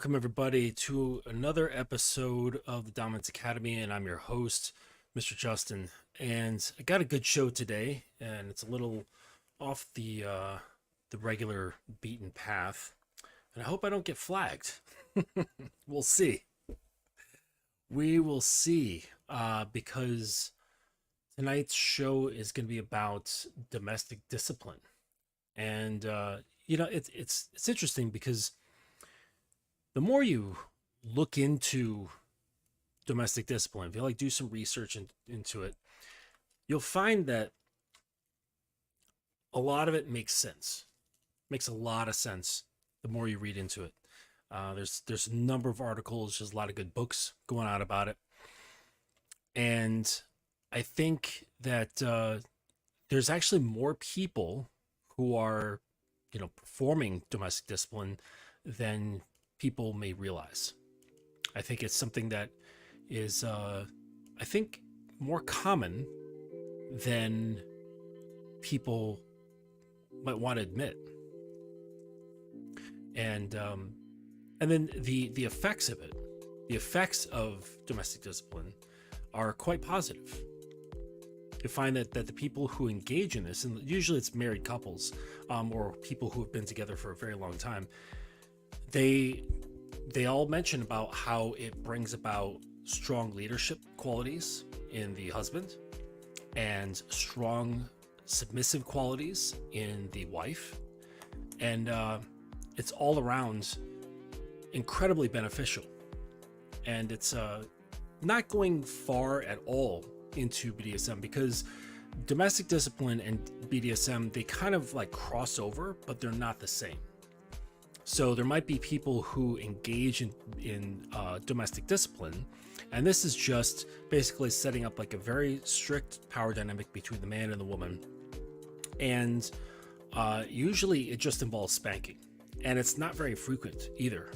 Welcome, everybody, to another episode of the Dominance Academy, and I'm your host, Mr. Justin. And I got a good show today, and it's a little off the regular beaten path, and I hope I don't get flagged. We'll see. We will see, because tonight's show is going to be about domestic discipline, and it's interesting because the more you look into domestic discipline, if you do some research into it, you'll find that a lot of it makes sense. Makes a lot of sense the more you read into it. There's a number of articles, there's a lot of good books going out about it, and I think that there's actually more people who are, performing domestic discipline than people may realize. I think it's something that is, I think, more common than people might want to admit. And then the effects of it, the effects of domestic discipline are quite positive. You find that the people who engage in this, and usually it's married couples, or people who have been together for a very long time, they all mention about how it brings about strong leadership qualities in the husband and strong submissive qualities in the wife, and it's all around incredibly beneficial. And it's not going far at all into BDSM, because domestic discipline and BDSM, they kind of cross over, but they're not the same. So there might be people who engage in domestic discipline, and this is just basically setting up a very strict power dynamic between the man and the woman. And usually it just involves spanking, and it's not very frequent either.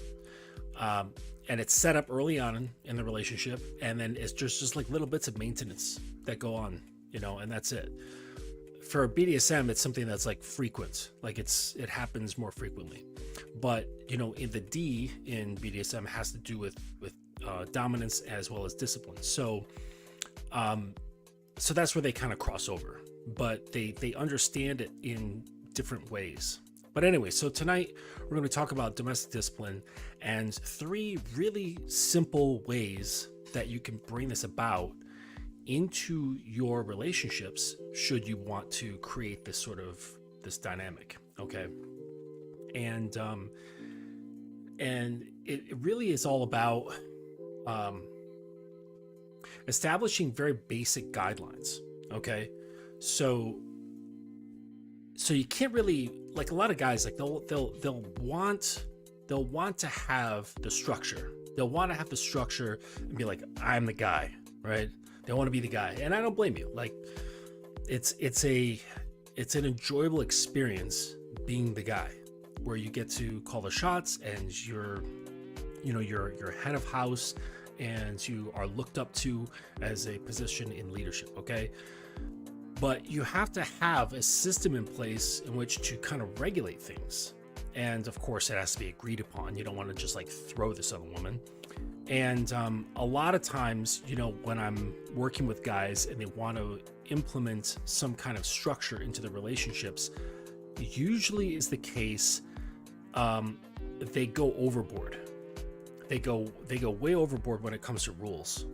And it's set up early on in the relationship, and then it's just little bits of maintenance that go on, and that's it. For BDSM, it's something that's frequent, it happens more frequently. But in the D in BDSM has to do with dominance as well as discipline. So that's where they kind of cross over, but they understand it in different ways. But anyway, so tonight we're going to talk about domestic discipline and 3 really simple ways that you can bring this about into your relationships should you want to create this dynamic. Okay. And it really is all about establishing very basic guidelines. Okay. So you can't really, a lot of guys, they'll want to have the structure. They'll want to have the structure and be like, I'm the guy, right? They want to be the guy, and I don't blame you. It's an enjoyable experience being the guy, where you get to call the shots, and you're head of house, and you are looked up to as a position in leadership. Okay. But you have to have a system in place in which to kind of regulate things. And of course, it has to be agreed upon. You don't want to just throw this on a woman. And a lot of times, when I'm working with guys and they want to implement some kind of structure into the relationships, usually is the case, they go overboard. They go way overboard when it comes to rules.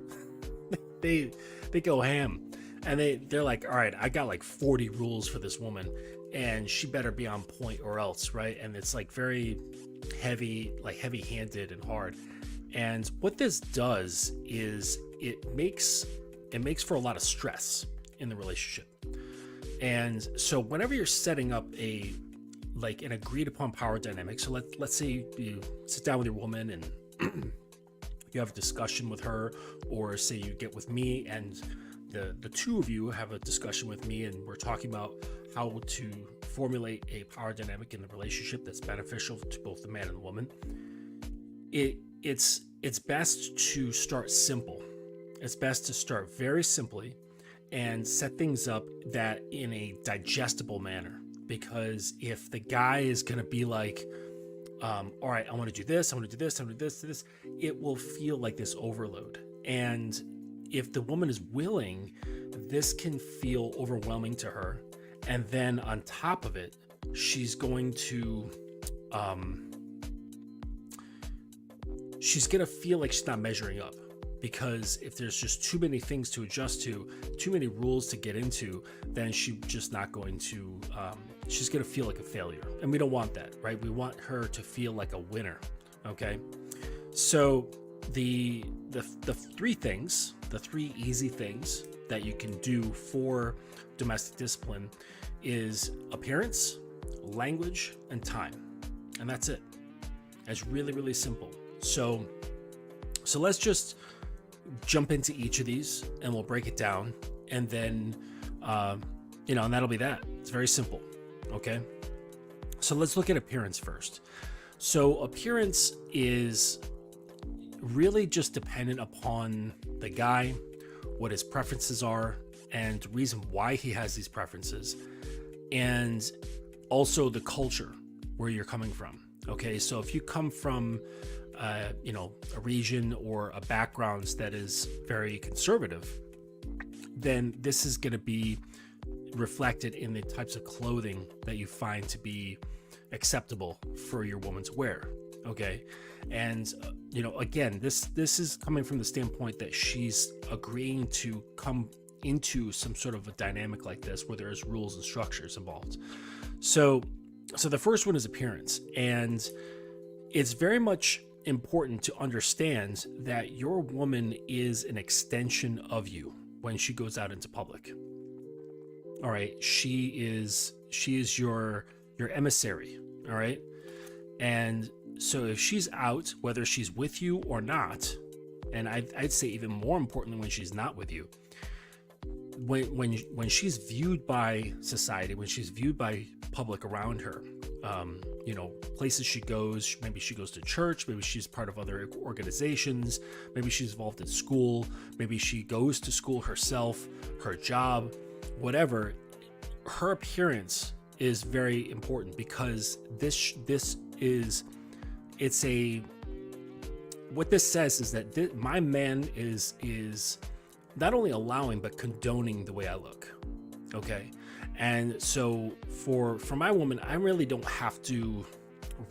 they go ham. And they're like, all right, I got 40 rules for this woman, and she better be on point or else, right? And it's very heavy-handed and hard. And what this does is it makes for a lot of stress in the relationship. And so whenever you're setting up an agreed upon power dynamic, so let's say you sit down with your woman and you have a discussion with her, or say you get with me and the two of you have a discussion with me, and we're talking about how to formulate a power dynamic in the relationship that's beneficial to both the man and the woman. It's best to start simple. It's best to start very simply and set things up that in a digestible manner. Because if the guy is going to be all right, I want to do this, I want to do this, I want to do this, it will feel like this overload. And if the woman is willing, this can feel overwhelming to her. And then on top of it, she's going to feel like she's not measuring up, because if there's just too many things to adjust to, too many rules to get into, then she's just not going to, she's going to feel like a failure. And we don't want that, right? We want her to feel like a winner. Okay. So the three things, the three easy things that you can do for domestic discipline is appearance, language, and time. And that's it. It's really, really simple. So let's just jump into each of these and we'll break it down. And then, and that'll be that. It's very simple. Okay. So let's look at appearance first. So appearance is really just dependent upon the guy, what his preferences are, and the reason why he has these preferences, and also the culture where you're coming from. Okay, so if you come from a region or a background that is very conservative, then this is going to be reflected in the types of clothing that you find to be acceptable for your woman to wear. Okay, and again, this is coming from the standpoint that she's agreeing to come into some sort of a dynamic like this where there's rules and structures involved. So the first one is appearance, and it's very much important to understand that your woman is an extension of you when she goes out into public. All right, she is your emissary. All right, and so if she's out, whether she's with you or not, and I'd say even more importantly when she's not with you, when she's viewed by society, when she's viewed by public around her, places she goes, maybe she goes to church, maybe she's part of other organizations, maybe she's involved in school, maybe she goes to school herself, her job, whatever, her appearance is very important, because what this says is that my man is not only allowing but condoning the way I look. Okay, and so for my woman, I really don't have to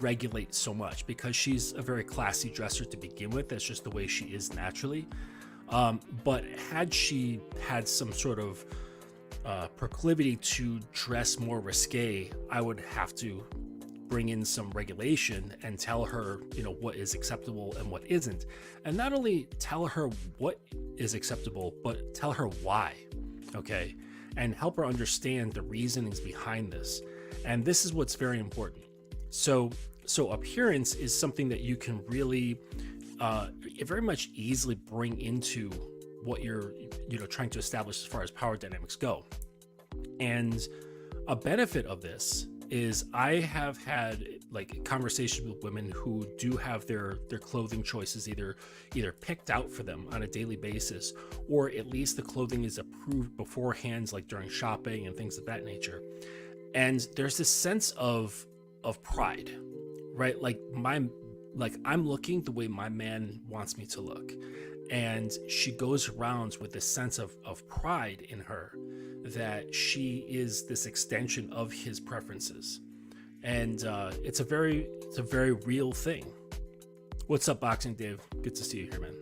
regulate so much, because she's a very classy dresser to begin with. That's just the way she is naturally. But had she had some sort of proclivity to dress more risque, I would have to bring in some regulation and tell her, what is acceptable and what isn't. And not only tell her what is acceptable, but tell her why. Okay. And help her understand the reasonings behind this. And this is what's very important. So appearance is something that you can really very much easily bring into what you're trying to establish as far as power dynamics go. And a benefit of this is I have had conversations with women who do have their clothing choices either picked out for them on a daily basis, or at least the clothing is approved beforehand, like during shopping and things of that nature. And there's this sense of pride, right? I'm looking the way my man wants me to look. And she goes around with this sense of pride in her, that she is this extension of his preferences. And it's a very real thing. What's up, Boxing Dave? Good to see you here, man.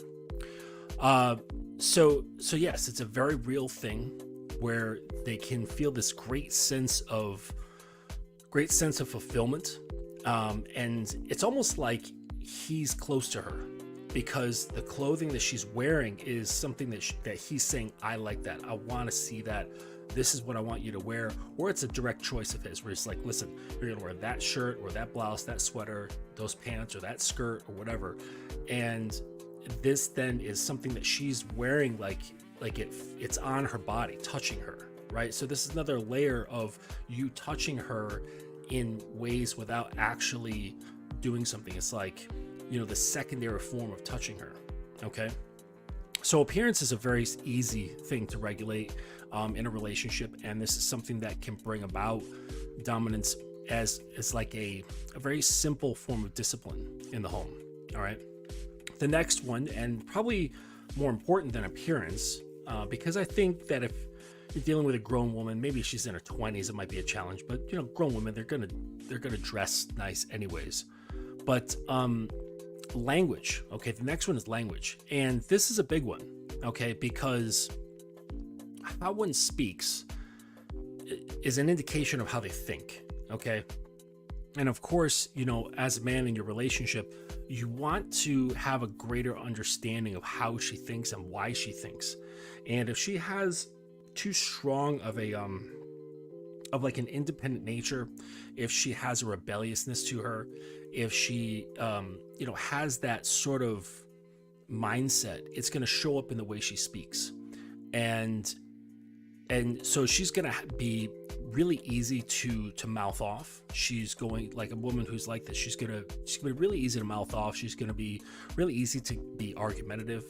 So yes, it's a very real thing where they can feel this great sense of fulfillment. And it's almost like he's close to her, because the clothing that she's wearing is something that he's saying, I like that. I want to see that. This is what I want you to wear. Or it's a direct choice of his, where it's like, listen, you're going to wear that shirt or that blouse, that sweater, those pants, or that skirt, or whatever. And this then is something that she's wearing like it's on her body, touching her, right? So this is another layer of you touching her in ways without actually doing something. It's like, the secondary form of touching her. Okay. So appearance is a very easy thing to regulate in a relationship. And this is something that can bring about dominance as like a very simple form of discipline in the home. All right. The next one, and probably more important than appearance, because I think that if you're dealing with a grown woman, maybe she's in her 20s, it might be a challenge, but you know, grown women, they're gonna dress nice anyways. But language. Okay, the next one is language, and this is a big one. Okay, because how one speaks is an indication of how they think. Okay, and of course, you know, as a man in your relationship, you want to have a greater understanding of how she thinks and why she thinks. And if she has too strong of a of like an independent nature, if she has a rebelliousness to her, if she you know, has that sort of mindset, it's going to show up in the way she speaks. And so she's going to be really easy to mouth off. She's going, like a woman who's like this, she's going to be really easy to mouth off. She's going to be really easy to be argumentative.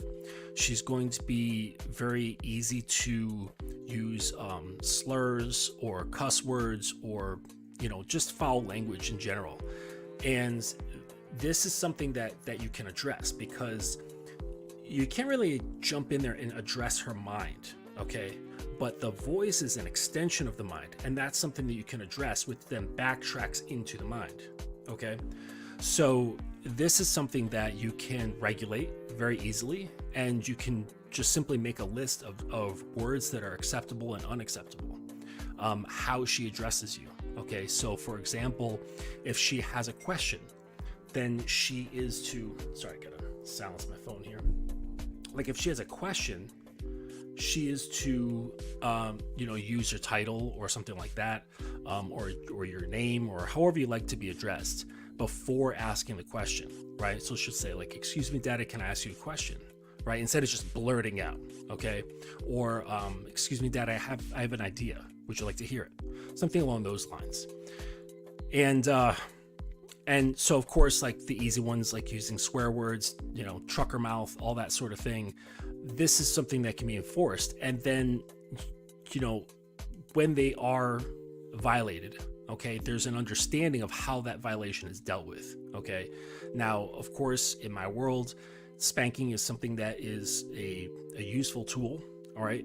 She's going to be very easy to use slurs or cuss words, or, you know, just foul language in general. And this is something that you can address, because you can't really jump in there and address her mind. Okay, but the voice is an extension of the mind, and that's something that you can address, which then backtracks into the mind. Okay, so this is something that you can regulate very easily, and you can just simply make a list of words that are acceptable and unacceptable, how she addresses you. Okay, so for example, if she has a question, then she is to, sorry, I gotta silence my phone here. Like if she has a question, she is to, you know, use your title or something like that, or your name, or however you like to be addressed before asking the question, right? So she'll say like, "Excuse me, Daddy, can I ask you a question?" Right? Instead of just blurting out, okay? Or, "Excuse me, Dad, I have an idea. Would you like to hear it?" Something along those lines. And so of course, like the easy ones, like using swear words, you know, trucker mouth, all that sort of thing. This is something that can be enforced. And then, you know, when they are violated, okay, there's an understanding of how that violation is dealt with. Okay. Now, of course, in my world, spanking is something that is a useful tool. All right.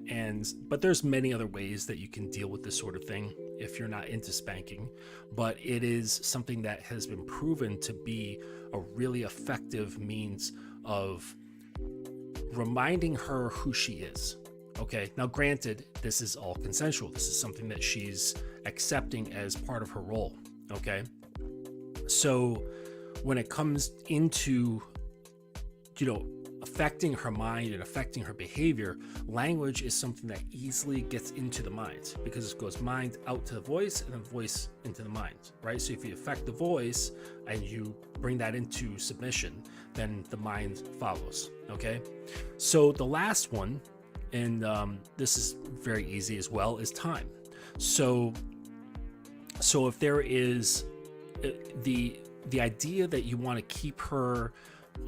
But there's many other ways that you can deal with this sort of thing if you're not into spanking, but it is something that has been proven to be a really effective means of reminding her who she is. Okay. Now, granted, this is all consensual. This is something that she's accepting as part of her role. Okay. So when it comes into, you know, affecting her mind and affecting her behavior, language is something that easily gets into the mind, because it goes mind out to the voice and then voice into the mind, right? So if you affect the voice and you bring that into submission, then the mind follows. Okay. So the last one, and this is very easy as well, is time. So if there is the idea that you want to keep her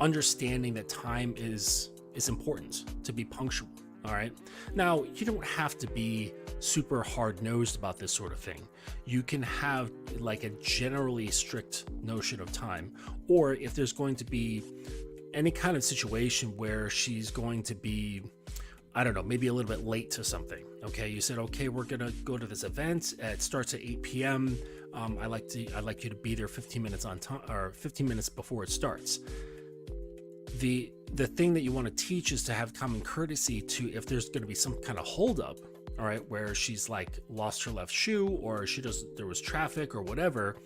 understanding that time is important, to be punctual. All right. Now, you don't have to be super hard-nosed about this sort of thing. You can have like a generally strict notion of time, or if there's going to be any kind of situation where she's going to be, I don't know, maybe a little bit late to something. Okay, you said, okay, we're gonna go to this event. It starts at 8 p.m. I'd like you to be there 15 minutes on time, or 15 minutes before it starts. The thing that you want to teach is to have common courtesy to, if there's going to be some kind of holdup, all right, where she's like lost her left shoe, or there was traffic or whatever,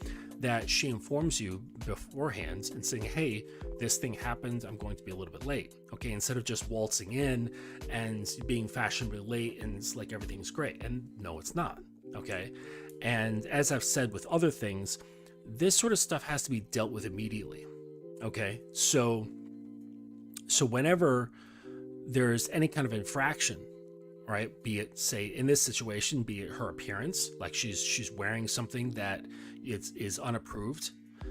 that she informs you beforehand and saying, hey, this thing happened, I'm going to be a little bit late. Okay, instead of just waltzing in and being fashionably late and it's like everything's great. And no, it's not. Okay. And as I've said with other things, this sort of stuff has to be dealt with immediately. Okay. So whenever there's any kind of infraction, right, be it, say in this situation, be it her appearance, like she's wearing something that is unapproved,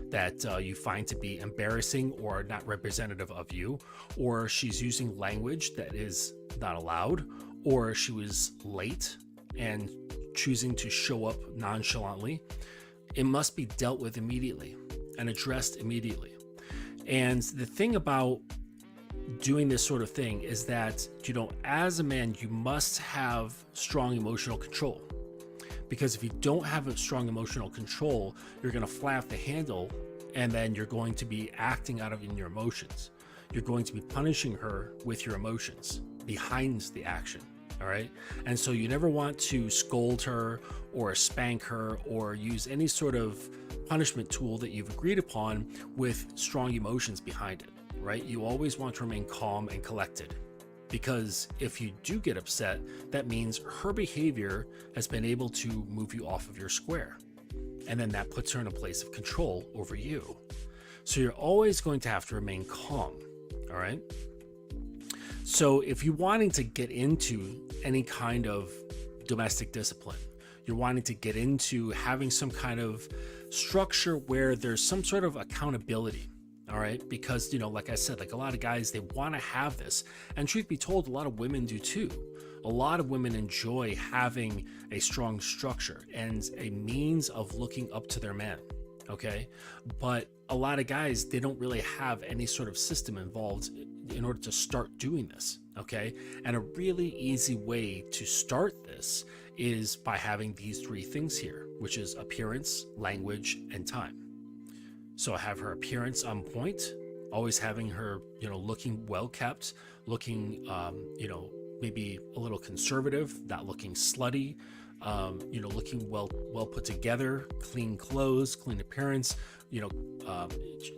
that you find to be embarrassing or not representative of you, or she's using language that is not allowed, or she was late and choosing to show up nonchalantly, it must be dealt with immediately and addressed immediately. And the thing about doing this sort of thing is that, as a man, you must have strong emotional control. Because if you don't have a strong emotional control, you're going to fly off the handle, and then you're going to be acting out of in your emotions. You're going to be punishing her with your emotions behind the action. All right. And so you never want to scold her or spank her or use any sort of punishment tool that you've agreed upon with strong emotions behind it. Right. You always want to remain calm and collected, because if you do get upset, that means her behavior has been able to move you off of your square. And then that puts her in a place of control over you. So you're always going to have to remain calm. All right. So if you're wanting to get into any kind of domestic discipline, you're wanting to get into having some kind of structure where there's some sort of accountability. All right. Because, like I said, like a lot of guys, they want to have this. And truth be told, a lot of women do too. A lot of women enjoy having a strong structure and a means of looking up to their man. Okay. But a lot of guys, they don't really have any sort of system involved in order to start doing this. Okay. And a really easy way to start this is by having these three things here, which is appearance, language, and time. So I have her appearance on point, always having her, looking well kept, looking, maybe a little conservative, not looking slutty, looking well put together, clean clothes, clean appearance,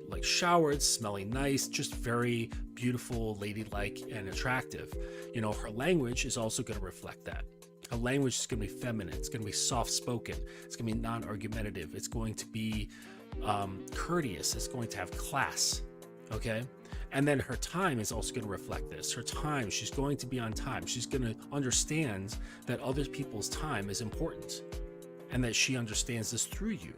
like showered, smelling nice, just very beautiful, ladylike, and attractive. Her language is also going to reflect that. Her language is going to be feminine. It's going to be soft spoken. It's going to be non-argumentative. It's going to be courteous. It's going to have class. Okay. And then her time is also going to reflect this. Her time, she's going to be on time. She's going to understand that other people's time is important and that she understands this through you.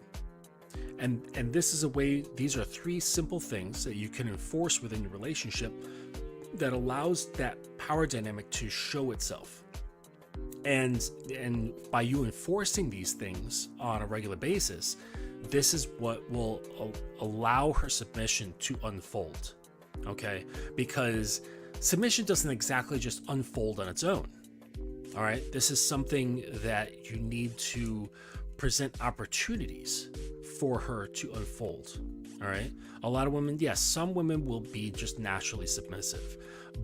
And this is a way, these are three simple things that you can enforce within your relationship that allows that power dynamic to show itself. And by you enforcing these things on a regular basis, this is what will allow her submission to unfold. Okay, because submission doesn't exactly just unfold on its own. All right, this is something that you need to present opportunities for her to unfold. All right, a lot of women, yes, some women will be just naturally submissive,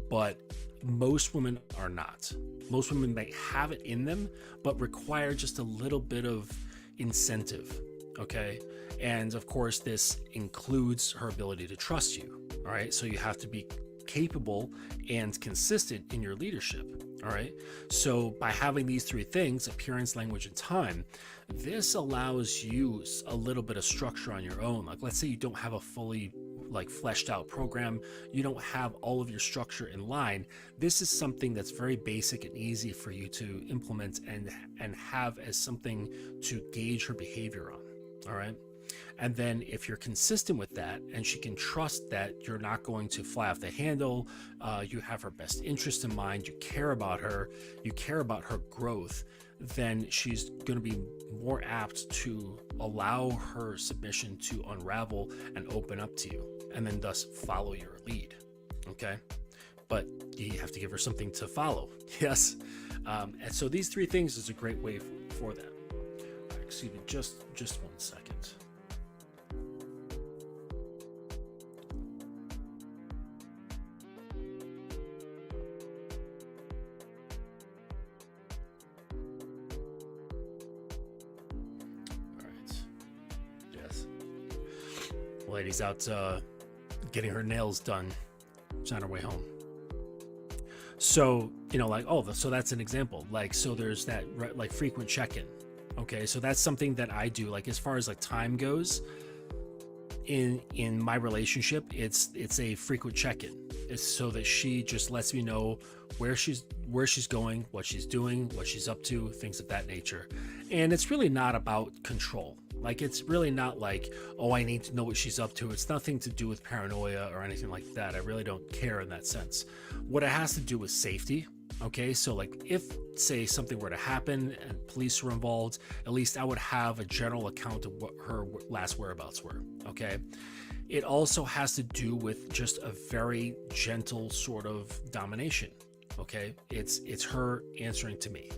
but most women are not. Most women may have it in them, but require just a little bit of incentive. Okay, and of course, this includes her ability to trust you. All right, so you have to be capable and consistent in your leadership. All right, so by having these three things, appearance, language, and time, this allows you a little bit of structure on your own. Like, let's say you don't have a fully fleshed out program, you don't have all of your structure in line. This is something that's very basic and easy for you to implement and have as something to gauge her behavior on. All right. And then if you're consistent with that and she can trust that you're not going to fly off the handle, you have her best interest in mind, you care about her growth, then she's going to be more apt to allow her submission to unravel and open up to you, and then thus follow your lead. Okay. But you have to give her something to follow. Yes. And so these three things is a great way for that. Excuse me, just 1 second. Lady's out getting her nails done. She's on her way home. So, so that's an example. So there's that frequent check-in. Okay, so that's something that I do. As far as time goes in my relationship, it's a frequent check-in. It's so that she just lets me know where she's going, what she's doing, what she's up to, things of that nature. And it's really not about control. It's really not I need to know what she's up to. It's nothing to do with paranoia or anything like that. I really don't care in that sense. What it has to do with safety. Okay, so like if, say, something were to happen and police were involved, at least I would have a general account of what her last whereabouts were. Okay, it also has to do with just a very gentle sort of domination. Okay, it's her answering to me,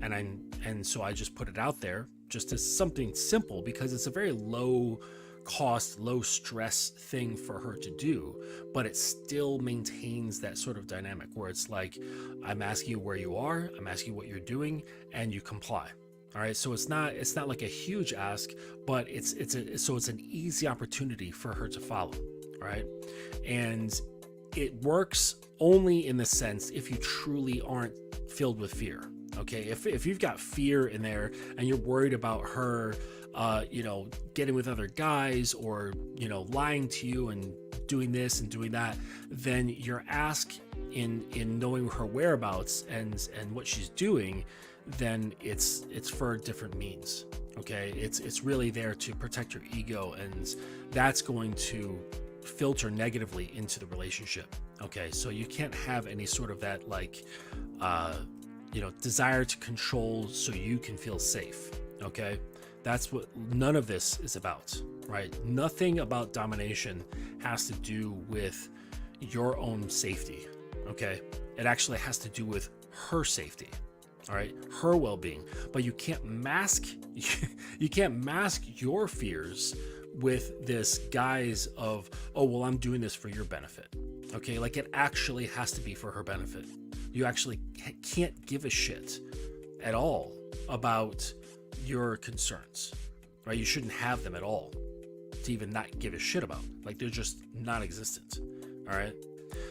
and so I just put it out there just as something simple because it's a very low cost, low stress thing for her to do, but it still maintains that sort of dynamic where it's like, I'm asking you where you are, I'm asking you what you're doing, and you comply. All right, so it's not like a huge ask, but it's an easy opportunity for her to follow. All right, and it works only in the sense if you truly aren't filled with fear. Okay, if you've got fear in there and you're worried about her getting with other guys or, lying to you and doing this and doing that, then your ask in knowing her whereabouts and what she's doing, then it's for different means. Okay, it's really there to protect your ego, and that's going to filter negatively into the relationship. Okay, so you can't have any sort of that desire to control so you can feel safe. Okay, that's what none of this is about, right? Nothing about domination has to do with your own safety. Okay, it actually has to do with her safety. All right, her well-being. But you can't mask your fears with this guise of, oh well, I'm doing this for your benefit. Okay, like it actually has to be for her benefit. You actually can't give a shit at all about your concerns, right? You shouldn't have them at all to even not give a shit about. Like they're just non-existent. All right,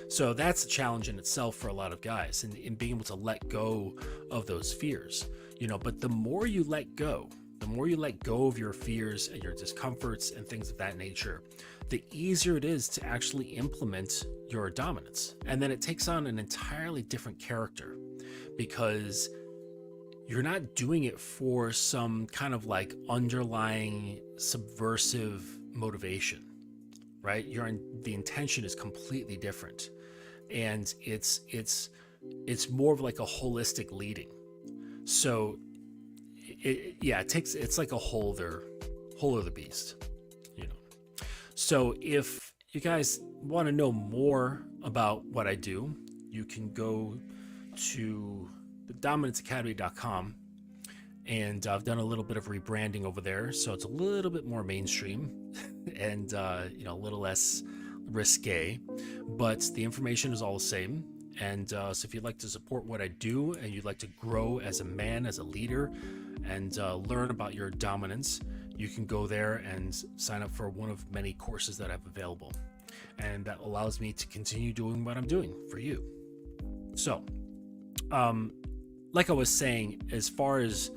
so that's a challenge in itself for a lot of guys, in being able to let go of those fears. But the more you let go of your fears and your discomforts and things of that nature, the easier it is to actually implement your dominance. And then it takes on an entirely different character, because you're not doing it for some kind of like underlying subversive motivation, right? The intention is completely different, and it's more of like a holistic leading. So it's like a whole other beast. So if you guys want to know more about what I do, you can go to thedominanceacademy.com, and I've done a little bit of rebranding over there, so it's a little bit more mainstream and a little less risque, but the information is all the same. And so if you'd like to support what I do and you'd like to grow as a man, as a leader, and learn about your dominance, you can go there and sign up for one of many courses that I have available, and that allows me to continue doing what I'm doing for you. So like I was saying, as far as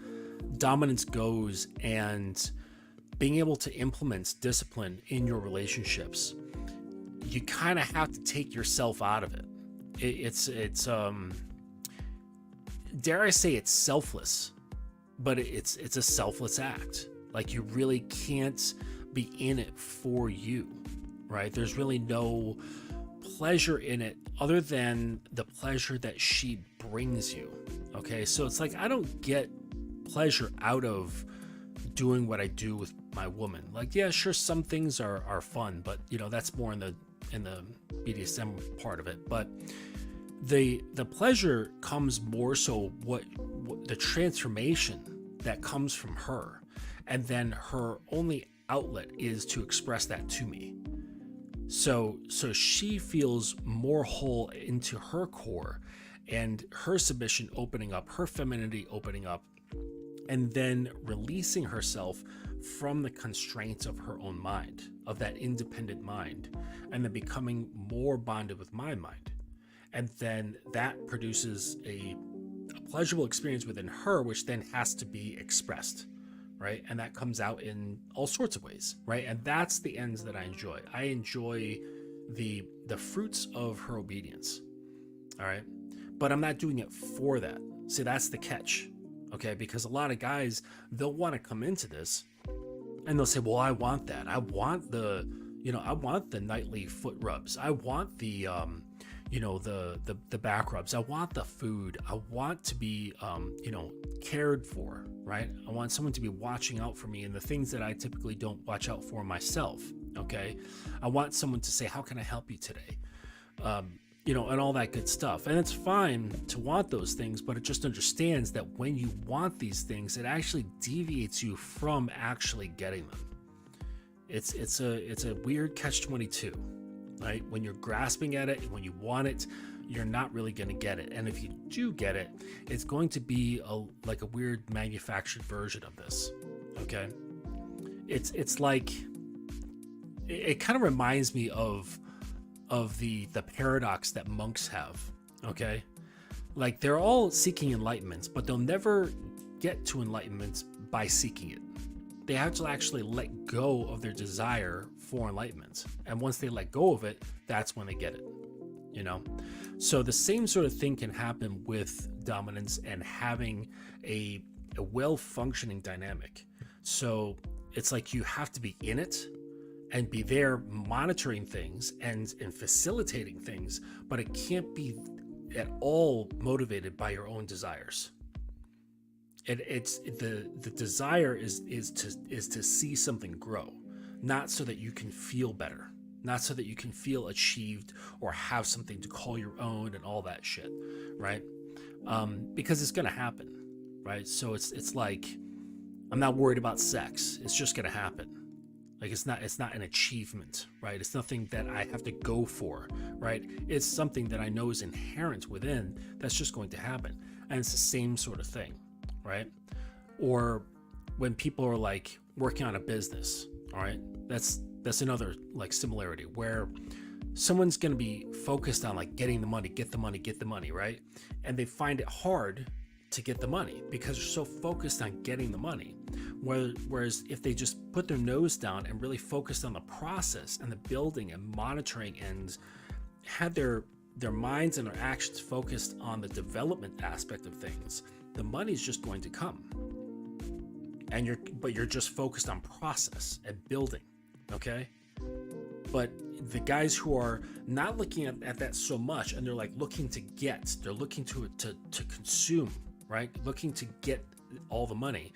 dominance goes and being able to implement discipline in your relationships, you kind of have to take yourself out of it. It's dare I say it's selfless, but it's a selfless act. Like you really can't be in it for you, right? There's really no pleasure in it other than the pleasure that she brings you. Okay, so it's like I don't get pleasure out of doing what I do with my woman. Like, yeah, sure, some things are fun, but that's more in the BDSM part of it. But the pleasure comes more so what the transformation that comes from her, and then her only outlet is to express that to me. So she feels more whole into her core, and her submission opening up, her femininity opening up, and then releasing herself from the constraints of her own mind, of that independent mind, and then becoming more bonded with my mind. And then that produces a pleasurable experience within her, which then has to be expressed, right? And that comes out in all sorts of ways, right? And that's the ends that I enjoy. I enjoy the fruits of her obedience, all right? But I'm not doing it for that. See, that's the catch, okay? Because a lot of guys, they'll want to come into this and they'll say, well, I want that. I want the nightly foot rubs. I want the the back rubs. I want the food. I want to be cared for, right? I want someone to be watching out for me and the things that I typically don't watch out for myself. Okay, I want someone to say, how can I help you today? And all that good stuff. And it's fine to want those things, but it just understands that when you want these things, it actually deviates you from actually getting them. It's a weird catch-22, right? When you're grasping at it, when you want it, you're not really going to get it. And if you do get it, it's going to be like a weird manufactured version of this. Okay, it's like it kind of reminds me of the paradox that monks have. Okay, like they're all seeking enlightenment, but they'll never get to enlightenment by seeking it. They have to actually let go of their desire for enlightenment, and once they let go of it, that's when they get it. So the same sort of thing can happen with dominance and having a well-functioning dynamic. So it's like you have to be in it and be there monitoring things and facilitating things, but it can't be at all motivated by your own desires. It's the desire is to see something grow, not so that you can feel better, not so that you can feel achieved or have something to call your own and all that shit, right? Because it's gonna happen, right? So it's like, I'm not worried about sex. It's just gonna happen. Like it's not an achievement, right? It's nothing that I have to go for, right? It's something that I know is inherent within that's just going to happen. And it's the same sort of thing, right? Or when people are like working on a business, all right? That's another like similarity where someone's going to be focused on like getting the money, get the money, right? And they find it hard to get the money because they're so focused on getting the money. Whereas if they just put their nose down and really focused on the process and the building and monitoring and had their minds and their actions focused on the development aspect of things, the money's just going to come. And you're just focused on process and building, okay? But the guys who are not looking at that so much and they're like looking to get, they're looking to consume, right? Looking to get all the money.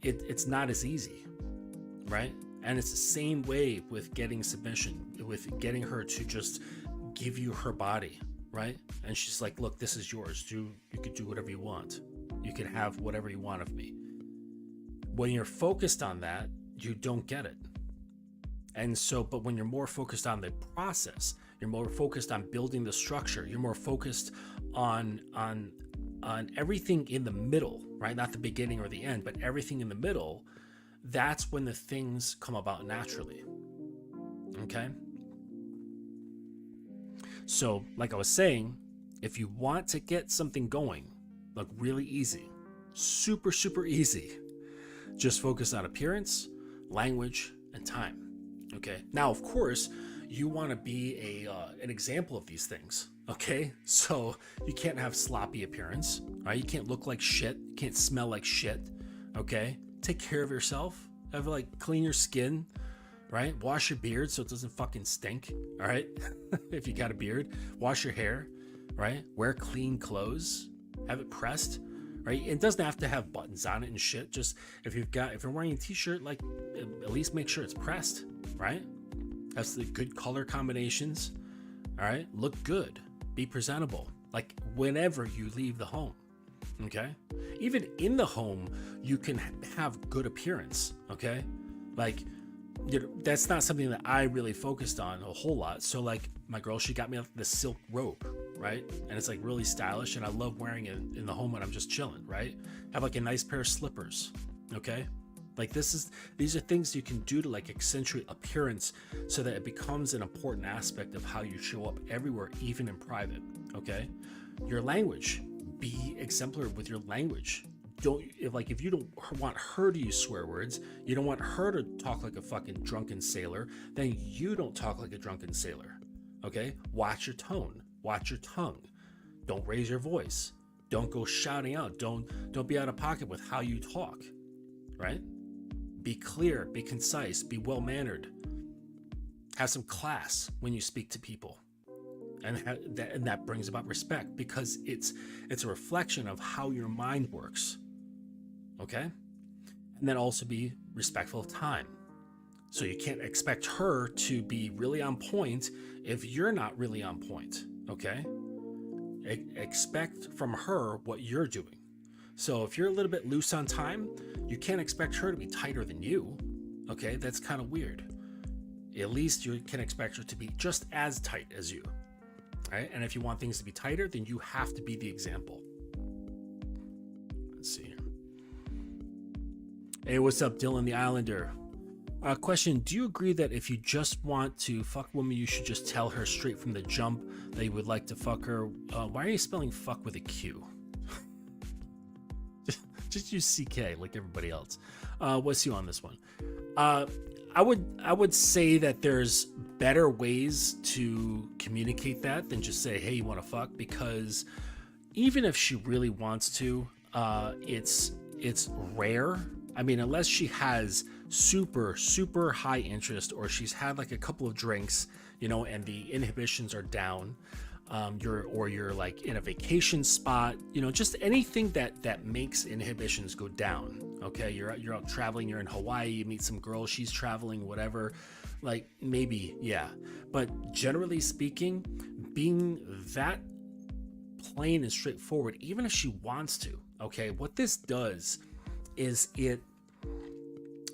It's not as easy, right? And it's the same way with getting submission, with getting her to just give you her body, right? And she's like, look, this is yours. You could do whatever you want. You can have whatever you want of me. When you're focused on that, you don't get it. And so, but when you're more focused on the process, you're more focused on building the structure, you're more focused on everything in the middle, right? Not the beginning or the end, but everything in the middle. That's when the things come about naturally. Okay? So, like I was saying, if you want to get something going, like really easy, super, super easy, just focus on appearance, language, and time. Okay? Now, of course, you want to be an example of these things. Okay, so you can't have sloppy appearance, right? You can't look like shit. You can't smell like shit. Okay, take care of yourself. Have like clean your skin, right? Wash your beard so it doesn't fucking stink. All right, if you got a beard, wash your hair, right? Wear clean clothes. Have it pressed, right? It doesn't have to have buttons on it and shit. Just if you're wearing a t-shirt, like at least make sure it's pressed, right? That's the good color combinations. All right, look good. Be presentable, like whenever you leave the home, okay? Even in the home, you can have good appearance, okay? Like, that's not something that I really focused on a whole lot. So like my girl, she got me like the silk robe, right? And it's like really stylish and I love wearing it in the home when I'm just chilling, right? Have like a nice pair of slippers, okay? Like these are things you can do to like accentuate appearance so that it becomes an important aspect of how you show up everywhere, even in private, okay? Your language, be exemplary with your language. If you don't want her to use swear words, you don't want her to talk like a fucking drunken sailor, then you don't talk like a drunken sailor, okay? Watch your tone, watch your tongue. Don't raise your voice. Don't go shouting out. Don't be out of pocket with how you talk, right? Be clear, be concise, be well-mannered. Have some class when you speak to people. and that brings about respect, because it's a reflection of how your mind works. Okay, and then also be respectful of time. So you can't expect her to be really on point if you're not really on point. Okay, expect from her what you're doing. So if you're a little bit loose on time, you can't expect her to be tighter than you. Okay, that's kind of weird. At least you can expect her to be just as tight as you. Right? And if you want things to be tighter, then you have to be the example. Let's see here. Hey, what's up, Dylan the Islander? Question, do you agree that if you just want to fuck a woman, you should just tell her straight from the jump that you would like to fuck her? Why are you spelling fuck with a Q? just use CK like everybody else. What's you on this one? I would say that there's better ways to communicate that than just say, hey, you want to fuck? Because even if she really wants to, it's rare. I mean, unless she has super, super high interest, or she's had like a couple of drinks, you know, and the inhibitions are down, you're like in a vacation spot, you know, just anything that makes inhibitions go down. Okay, you're out traveling, you're in Hawaii, you meet some girl, she's traveling, whatever, like maybe, yeah. But generally speaking, being that plain and straightforward, even if she wants to, okay, what this does is it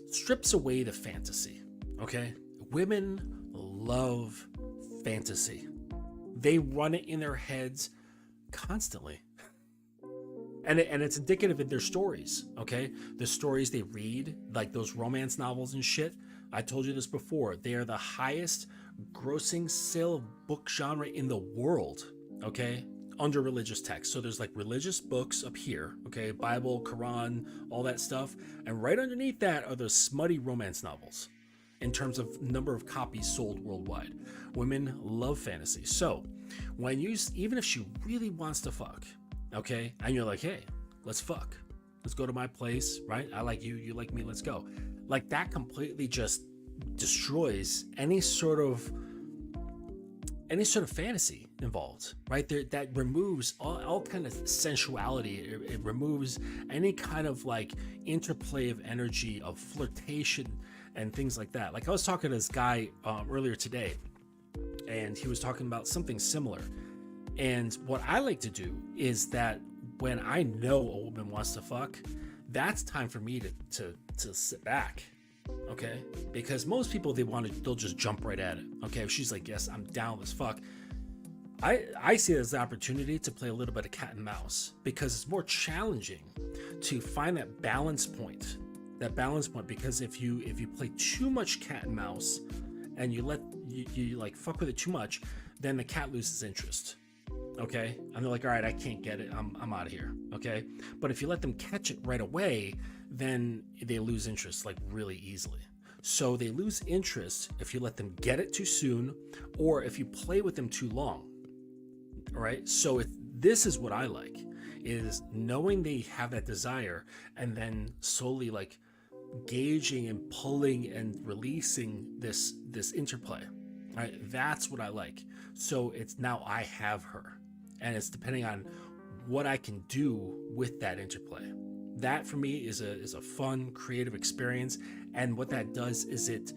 strips away the fantasy. Okay, women love fantasy. They run it in their heads constantly. And it's indicative in their stories, okay? The stories they read, like those romance novels and shit. I told you this before. They are the highest grossing sale book genre in the world, okay? Under religious text. So there's like religious books up here, okay? Bible, Quran, all that stuff. And right underneath that are the smutty romance novels in terms of number of copies sold worldwide. Women love fantasy. So when you, even if she really wants to fuck, okay, and you're like, hey, let's fuck, let's go to my place, right? I like you, you like me, let's go. Like that completely just destroys any sort of fantasy involved, right? There, that removes all kind of sensuality. It removes any kind of like interplay of energy, of flirtation and things like that. Like I was talking to this guy earlier today, and he was talking about something similar. And what I like to do is that when I know a woman wants to fuck, that's time for me to sit back, okay? Because most people, they'll just jump right at it, okay? If she's like, yes, I'm down, let's fuck. I see it as an opportunity to play a little bit of cat and mouse, because it's more challenging to find that balance point, because if you play too much cat and mouse and you like fuck with it too much, then the cat loses interest. Okay, and they're like, all right, I can't get it, I'm out of here. Okay, but if you let them catch it right away, then they lose interest like really easily. So they lose interest if you let them get it too soon, or if you play with them too long. All right, so this is what I like, is knowing they have that desire and then slowly like gauging and pulling and releasing this interplay. All right, that's what I like. So it's now I have her, and it's depending on what I can do with that interplay. That for me is a fun, creative experience, and what that does is it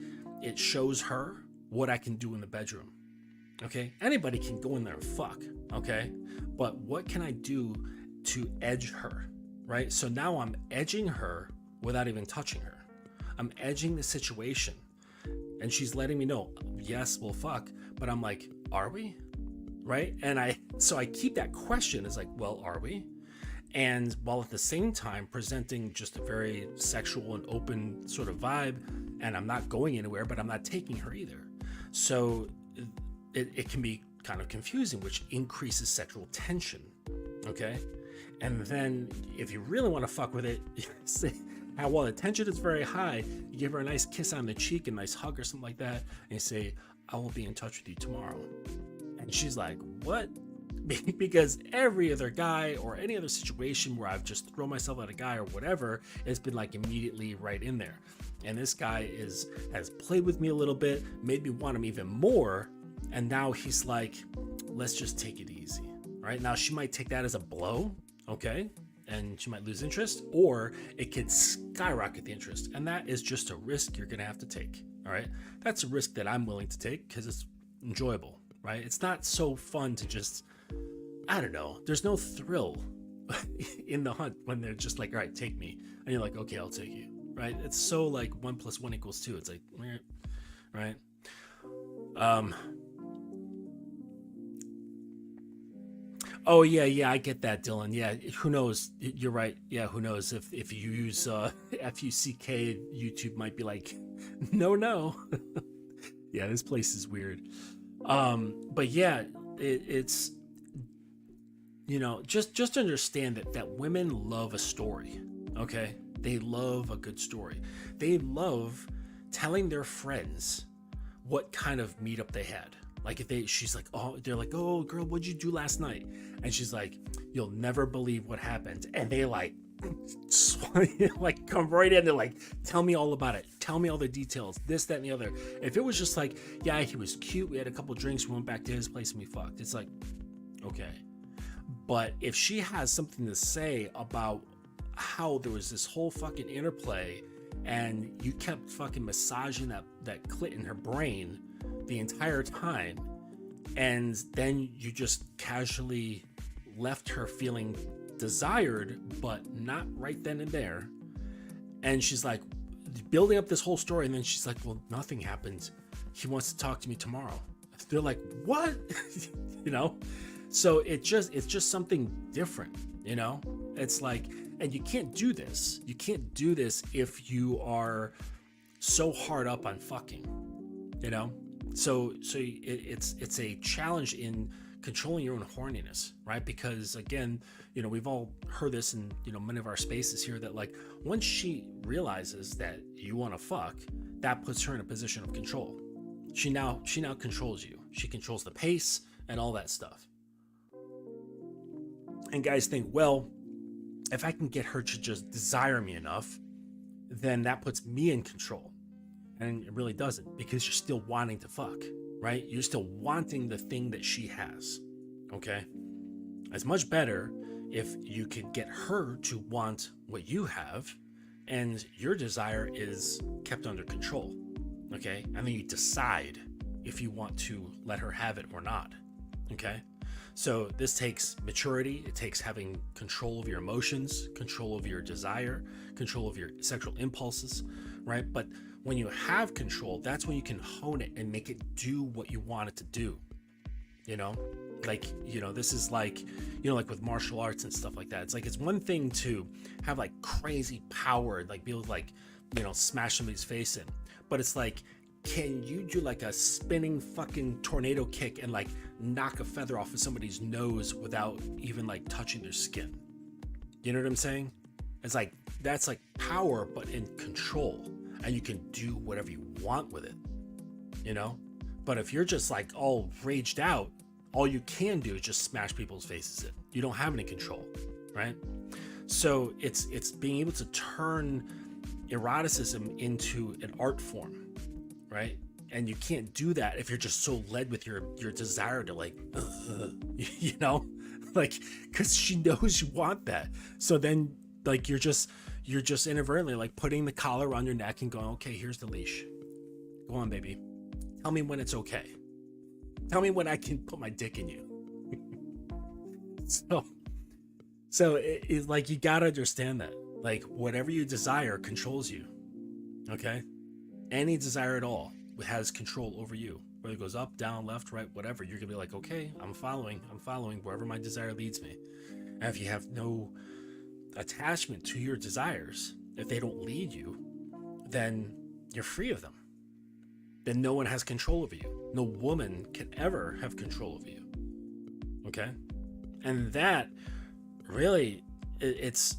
shows her what I can do in the bedroom. Okay, anybody can go in there and fuck. Okay, but what can I do to edge her? Right. So now I'm edging her without even touching her. I'm edging the situation, and she's letting me know, yes, we'll fuck. But I'm like, are we? Right? And I keep that question as like, well, are we? And while at the same time presenting just a very sexual and open sort of vibe, and I'm not going anywhere, but I'm not taking her either. So it can be kind of confusing, which increases sexual tension. Okay? And then if you really want to fuck with it, while the tension is very high, you give her a nice kiss on the cheek, a nice hug or something like that, and you say, I will be in touch with you tomorrow. And she's like, what? Because every other guy or any other situation where I've just thrown myself at a guy or whatever, it's been like immediately right in there. And this guy has played with me a little bit, made me want him even more, And now he's like, let's just take it easy. Right now, she might take that as a blow, okay, and she might lose interest, or it could skyrocket the interest, and that is just a risk you're gonna have to take. All right, that's a risk that I'm willing to take because it's enjoyable, right? It's not so fun to just, I don't know, there's no thrill in the hunt when they're just like, all right, take me, and you're like, okay, I'll take you, right? It's so like 1 + 1 = 2. It's like, right? Oh yeah, I get that, Dylan. Yeah, who knows? You're right. Yeah, who knows if you use FUCK, YouTube might be like, no. Yeah, this place is weird. But yeah, it's just understand that women love a story. Okay, they love a good story. They love telling their friends what kind of meetup they had. Like she's like, oh, they're like, oh girl, what'd you do last night? And she's like, you'll never believe what happened. And they like come right in. They're like, tell me all about it. Tell me all the details. This, that, and the other. If it was just like, yeah, he was cute. We had a couple drinks. We went back to his place and we fucked. It's like, okay. But if she has something to say about how there was this whole fucking interplay and you kept fucking massaging that clit in her brain the entire time, and then you just casually left her feeling desired but not right then and there, and she's like building up this whole story, and then she's like, well, nothing happened, he wants to talk to me tomorrow. They're like, what? So it's just something different. It's like, and you can't do this if you are so hard up on fucking, so it's a challenge in controlling your own horniness, right? Because again, we've all heard this in many of our spaces here, that like once she realizes that you want to fuck, that puts her in a position of control. She now controls you. She controls the pace and all that stuff. And guys think, well, if I can get her to just desire me enough, then that puts me in control. And it really doesn't, because you're still wanting to fuck, right? You're still wanting the thing that she has, okay? It's much better if you could get her to want what you have and your desire is kept under control, okay? And then you decide if you want to let her have it or not, okay? So this takes maturity. It takes having control of your emotions, control of your desire, control of your sexual impulses, right? But when you have control, that's when you can hone it and make it do what you want it to do. This is like with martial arts and stuff like that. It's like, it's one thing to have like crazy power, like be able to like, smash somebody's face in. But it's like, can you do like a spinning fucking tornado kick and like knock a feather off of somebody's nose without even like touching their skin? You know what I'm saying? It's like, that's like power, but in control. And you can do whatever you want with it, But if you're just like all raged out, all you can do is just smash people's faces in. You don't have any control, right? So it's being able to turn eroticism into an art form, right? And you can't do that if you're just so led with your desire to like, like, because she knows you want that. So then like you're just inadvertently like putting the collar around your neck and going, okay, here's the leash. Go on, baby. Tell me when it's okay. Tell me when I can put my dick in you. So it's like, you gotta understand that like whatever you desire controls you. Okay? Any desire at all has control over you. Whether it goes up, down, left, right, whatever, you're gonna be like, okay, I'm following wherever my desire leads me. And if you have no attachment to your desires, if they don't lead you, then you're free of them. Then no one has control over you. No woman can ever have control over you. Okay? And that really, it's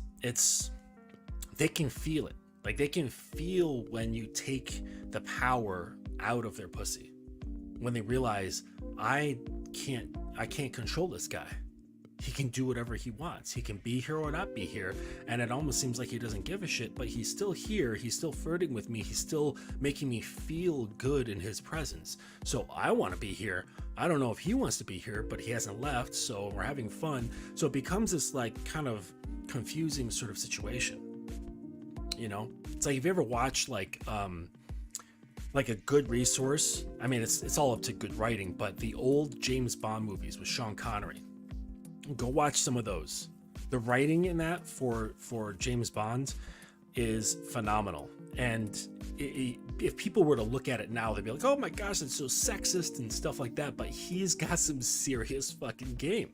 they can feel it. Like they can feel when you take the power out of their pussy. When they realize, I can't control this guy. he can do whatever he wants. He can be here or not be here. And it almost seems like he doesn't give a shit, but he's still here. He's still flirting with me. He's still making me feel good in his presence. So I want to be here. I don't know if he wants to be here, but he hasn't left. So we're having fun. So it becomes this like kind of confusing sort of situation. You know, it's like if you ever watched like a good resource. I mean, it's all up to good writing, but the old James Bond movies with Sean Connery. Go watch some of those. The writing in that for James Bond is phenomenal. And if people were to look at it now, they'd be like, oh my gosh, it's so sexist and stuff like that. But he's got some serious fucking game.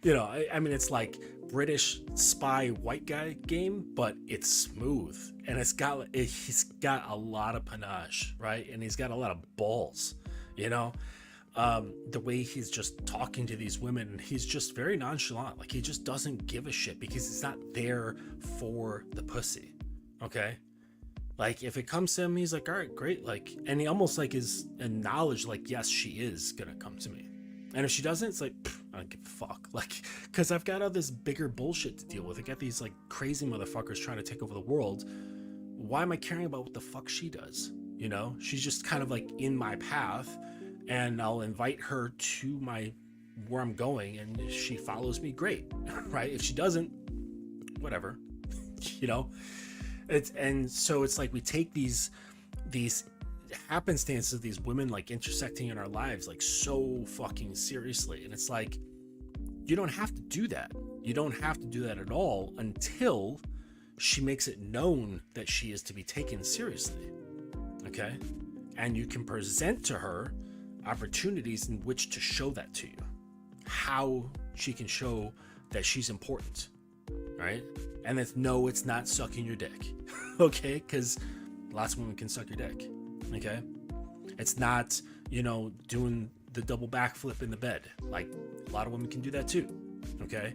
You know, I mean, it's like British spy white guy game, but it's smooth. And he's got a lot of panache, right? And he's got a lot of balls, you know? The way he's just talking to these women, and he's just very nonchalant. Like, he just doesn't give a shit because he's not there for the pussy. Okay? Like, if it comes to him, he's like, all right, great. Like, and he almost like is acknowledged, like, yes, she is gonna come to me. And if she doesn't, it's like, I don't give a fuck. Like, because I've got all this bigger bullshit to deal with. I got these like crazy motherfuckers trying to take over the world. Why am I caring about what the fuck she does? You know, she's just kind of like in my path. And I'll invite her to where I'm going, and if she follows me, great, right? If she doesn't, whatever, you know. So it's like we take these happenstances of these women like intersecting in our lives like so fucking seriously, and it's like you don't have to do that. You don't have to do that at all until she makes it known that she is to be taken seriously, okay? And you can present to her opportunities in which to show that to you, how she can show that she's important, right? And it's no, it's not sucking your dick, okay? Because lots of women can suck your dick, okay? It's not, you know, doing the double backflip in the bed. Like, a lot of women can do that too, okay?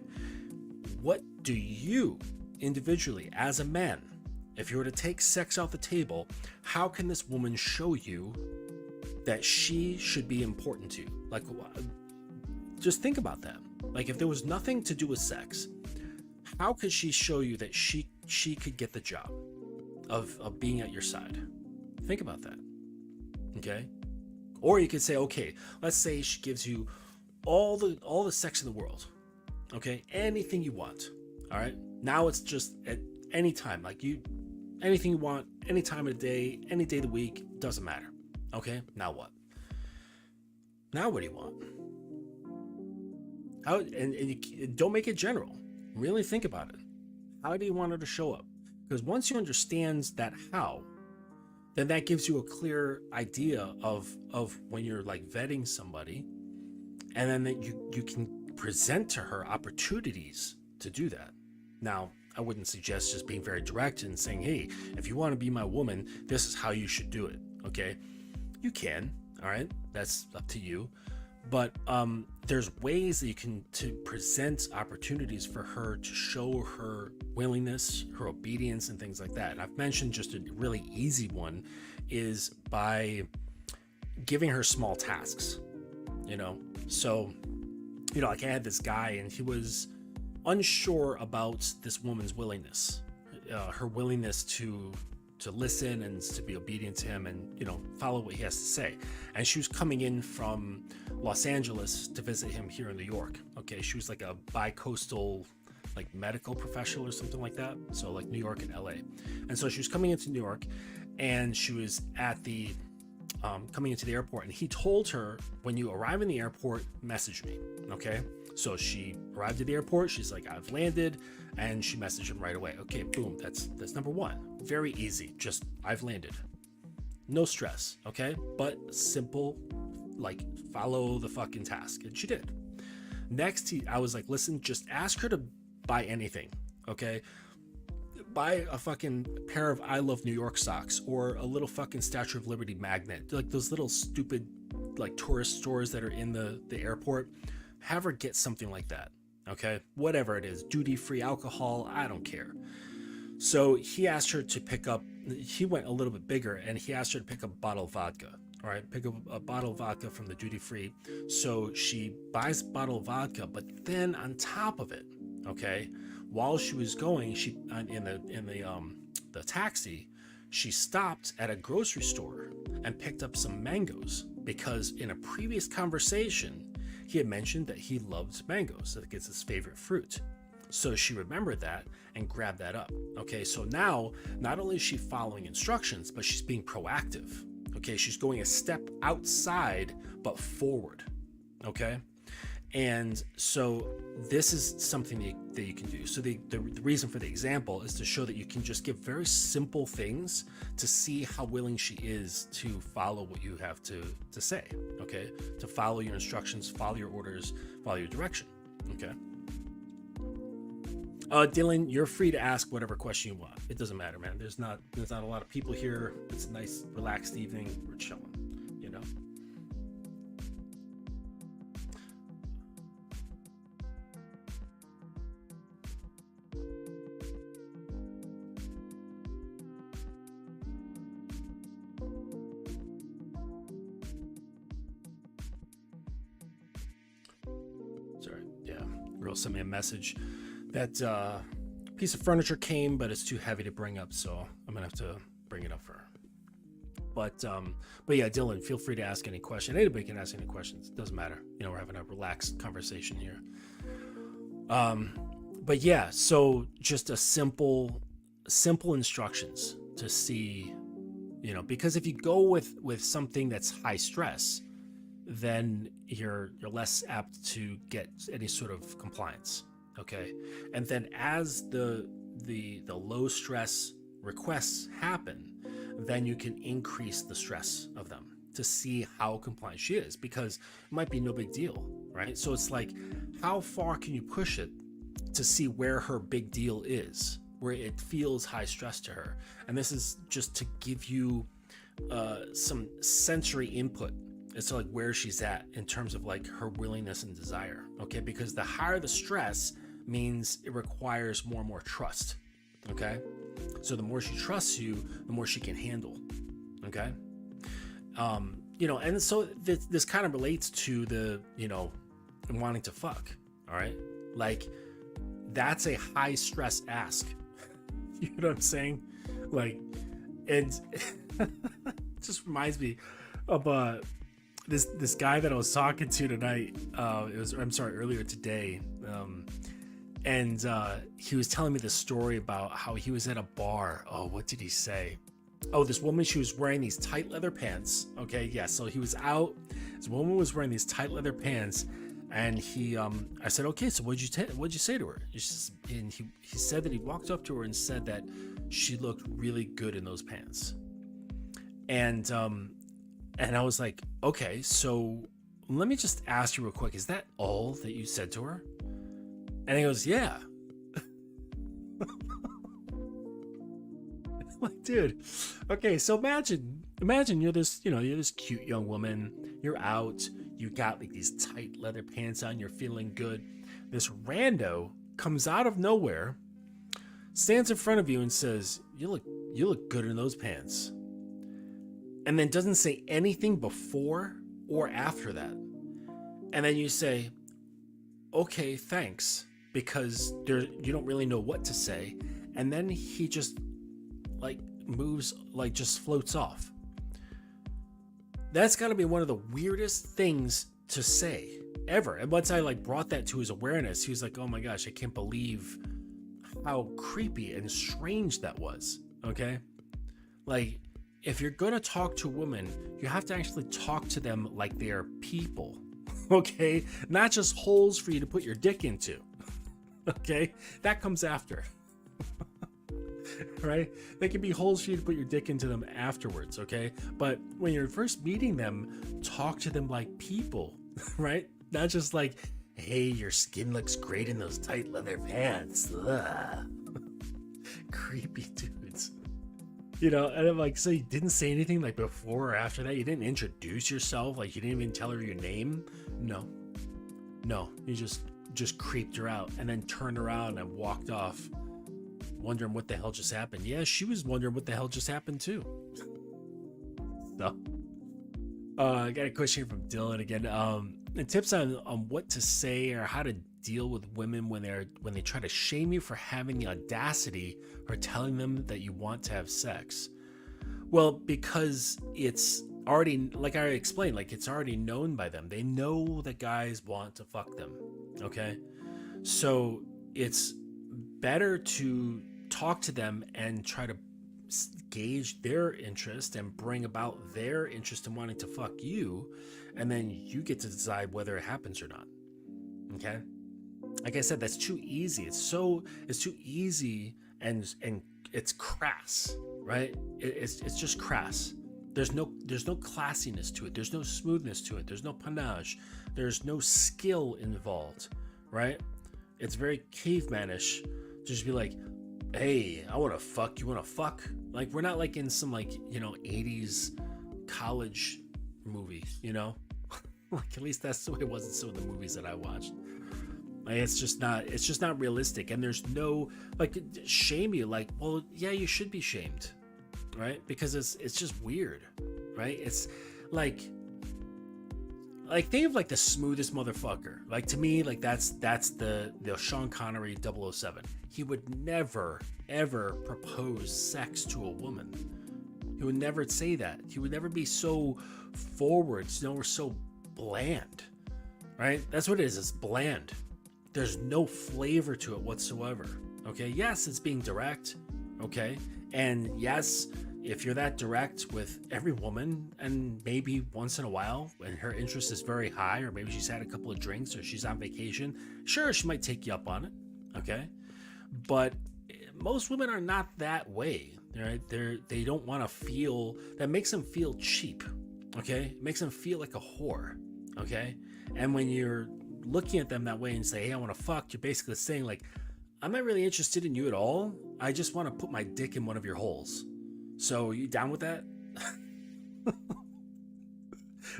What do you individually, as a man, if you were to take sex off the table, how can this woman show you that she should be important to you? Like, just think about that. Like, if there was nothing to do with sex, how could she show you that she could get the job of being at your side? Think about that. Okay? Or you could say, okay, let's say she gives you all the sex in the world. Okay? Anything you want. All right? Now it's just at any time. Like, anything you want, any time of the day, any day of the week, doesn't matter. Okay, now what? Now what do you want? And you don't make it general. Really think about it. How do you want her to show up? Because once you understand that how, then that gives you a clear idea of when you're like vetting somebody, and then that you can present to her opportunities to do that. Now, I wouldn't suggest just being very direct and saying, hey, if you want to be my woman, this is how you should do it. Okay? You can, all right? That's up to you. But there's ways that you can to present opportunities for her to show her willingness, her obedience, and things like that. And I've mentioned just a really easy one is by giving her small tasks, you know? So, you know, like I had this guy and he was unsure about this woman's willingness, her willingness to listen and to be obedient to him and, you know, follow what he has to say. And she was coming in from Los Angeles to visit him here in New York. Okay, she was like a bi-coastal like medical professional or something like that. So like New York and LA. And so she was coming into New York and she was at the coming into the airport, and he told her, when you arrive in the airport, message me. Okay, so she arrived at the airport, she's like, I've landed, and she messaged him right away. Okay, boom, that's number one. Very easy, just I've landed, no stress. Okay, but simple, like follow the fucking task, and she did. Next, I was like, listen, just ask her to buy anything. Okay, buy a fucking pair of I Love New York socks or a little fucking Statue of Liberty magnet, like those little stupid like tourist stores that are in the airport. Have her get something like that. Okay, whatever it is, duty-free alcohol, I don't care. So he asked her to pick up, he went a little bit bigger, and he asked her to pick up a bottle of vodka. All right, pick up a bottle of vodka from the duty free. So she buys a bottle of vodka, but then on top of it, okay, while she was going, she in the taxi, she stopped at a grocery store and picked up some mangoes because in a previous conversation he had mentioned that he loves mangoes, that it's his favorite fruit. So she remembered that and grabbed that up. Okay, so now not only is she following instructions, but she's being proactive. Okay, she's going a step outside but forward. Okay, and so this is something that you can do. So the reason for the example is to show that you can just give very simple things to see how willing she is to follow what you have to say. Okay, to follow your instructions, follow your orders, follow your direction. Okay. Dylan, you're free to ask whatever question you want. It doesn't matter, man. There's not a lot of people here. It's a nice, relaxed evening. We're chilling, you know. Sorry, yeah. Girl sent me a message that piece of furniture came, but it's too heavy to bring up, so I'm gonna have to bring it up for her. But yeah, Dylan, feel free to ask any question. Anybody can ask any questions. It doesn't matter. You know, we're having a relaxed conversation here. But yeah, so just a simple instructions to see, you know, because if you go with something that's high stress, then you're less apt to get any sort of compliance. Okay, and then as the low stress requests happen, then you can increase the stress of them to see how compliant she is, because it might be no big deal, right? So it's like, how far can you push it to see where her big deal is, where it feels high stress to her? And this is just to give you some sensory input as to like where she's at in terms of like her willingness and desire. Okay, because the higher the stress means it requires more and more trust. Okay, so the more she trusts you, the more she can handle. Okay, you know, and so this kind of relates to the, you know, wanting to fuck. All right, like that's a high stress ask. You know what I'm saying? Like, and it just reminds me of this guy that I was talking to tonight. Earlier today. And he was telling me this story about how he was at a bar. Oh, what did he say? Oh, this woman, she was wearing these tight leather pants. Okay, yeah, so he was out. This woman was wearing these tight leather pants, and I said, okay, so what'd you say to her? And he said that he walked up to her and said that she looked really good in those pants. And I was like, okay, so let me just ask you real quick, is that all that you said to her? And he goes, yeah. Like, dude, okay, so imagine you're this cute young woman, you're out, you got like these tight leather pants on, you're feeling good. This rando comes out of nowhere, stands in front of you and says, you look good in those pants. And then doesn't say anything before or after that. And then you say, okay, thanks, because you don't really know what to say. And then he just like moves, like just floats off. That's got to be one of the weirdest things to say ever. And once I like brought that to his awareness, he was like, oh my gosh, I can't believe how creepy and strange that was. Okay, like, if you're gonna talk to a woman, you have to actually talk to them like they're people. Okay, not just holes for you to put your dick into. Okay, that comes after. Right? They can be holes for you to put your dick into them afterwards. Okay, but when you're first meeting them, talk to them like people. Right? Not just like, hey, your skin looks great in those tight leather pants. Ugh. Creepy dudes. You know, and I'm like, so you didn't say anything like before or after that? You didn't introduce yourself? Like, you didn't even tell her your name? No, you just creeped her out and then turned around and walked off, wondering what the hell just happened. Yeah, she was wondering what the hell just happened too. So, I got a question from Dylan again. And tips on what to say or how to deal with women when they try to shame you for having the audacity or telling them that you want to have sex. Well, because it's already, like I explained, like it's already known by them. They know that guys want to fuck them. Okay, so it's better to talk to them and try to gauge their interest and bring about their interest in wanting to fuck you, and then you get to decide whether it happens or not. Okay, like I said, that's too easy. It's too easy, and it's crass, right? It's just crass. There's no classiness to it. There's no smoothness to it. There's no panache. There's no skill involved, right? It's very cavemanish to just be like, hey, I want to fuck. You want to fuck? Like, we're not like in some, like, 80s college movie, like, at least that's the way it was in some of the movies that I watched. Like, it's just not realistic. And there's no, like, shame you. Like, well, yeah, you should be shamed, right? Because it's just weird, right? It's like think of like the smoothest motherfucker. Like, to me, like that's the Sean Connery 007. He would never ever propose sex to a woman. He would never say that. He would never be so forward, or so bland, right? That's what it is. It's bland. There's no flavor to it whatsoever. Okay, yes, it's being direct. Okay, and yes, if you're that direct with every woman, and maybe once in a while when her interest is very high, or maybe she's had a couple of drinks, or she's on vacation, sure, she might take you up on it. Okay, but most women are not that way, right? They don't want to feel that. Makes them feel cheap. Okay, it makes them feel like a whore. Okay, and when you're looking at them that way and say, hey, I want to fuck, you're basically saying, like, I'm not really interested in you at all. I just want to put my dick in one of your holes. So, you down with that?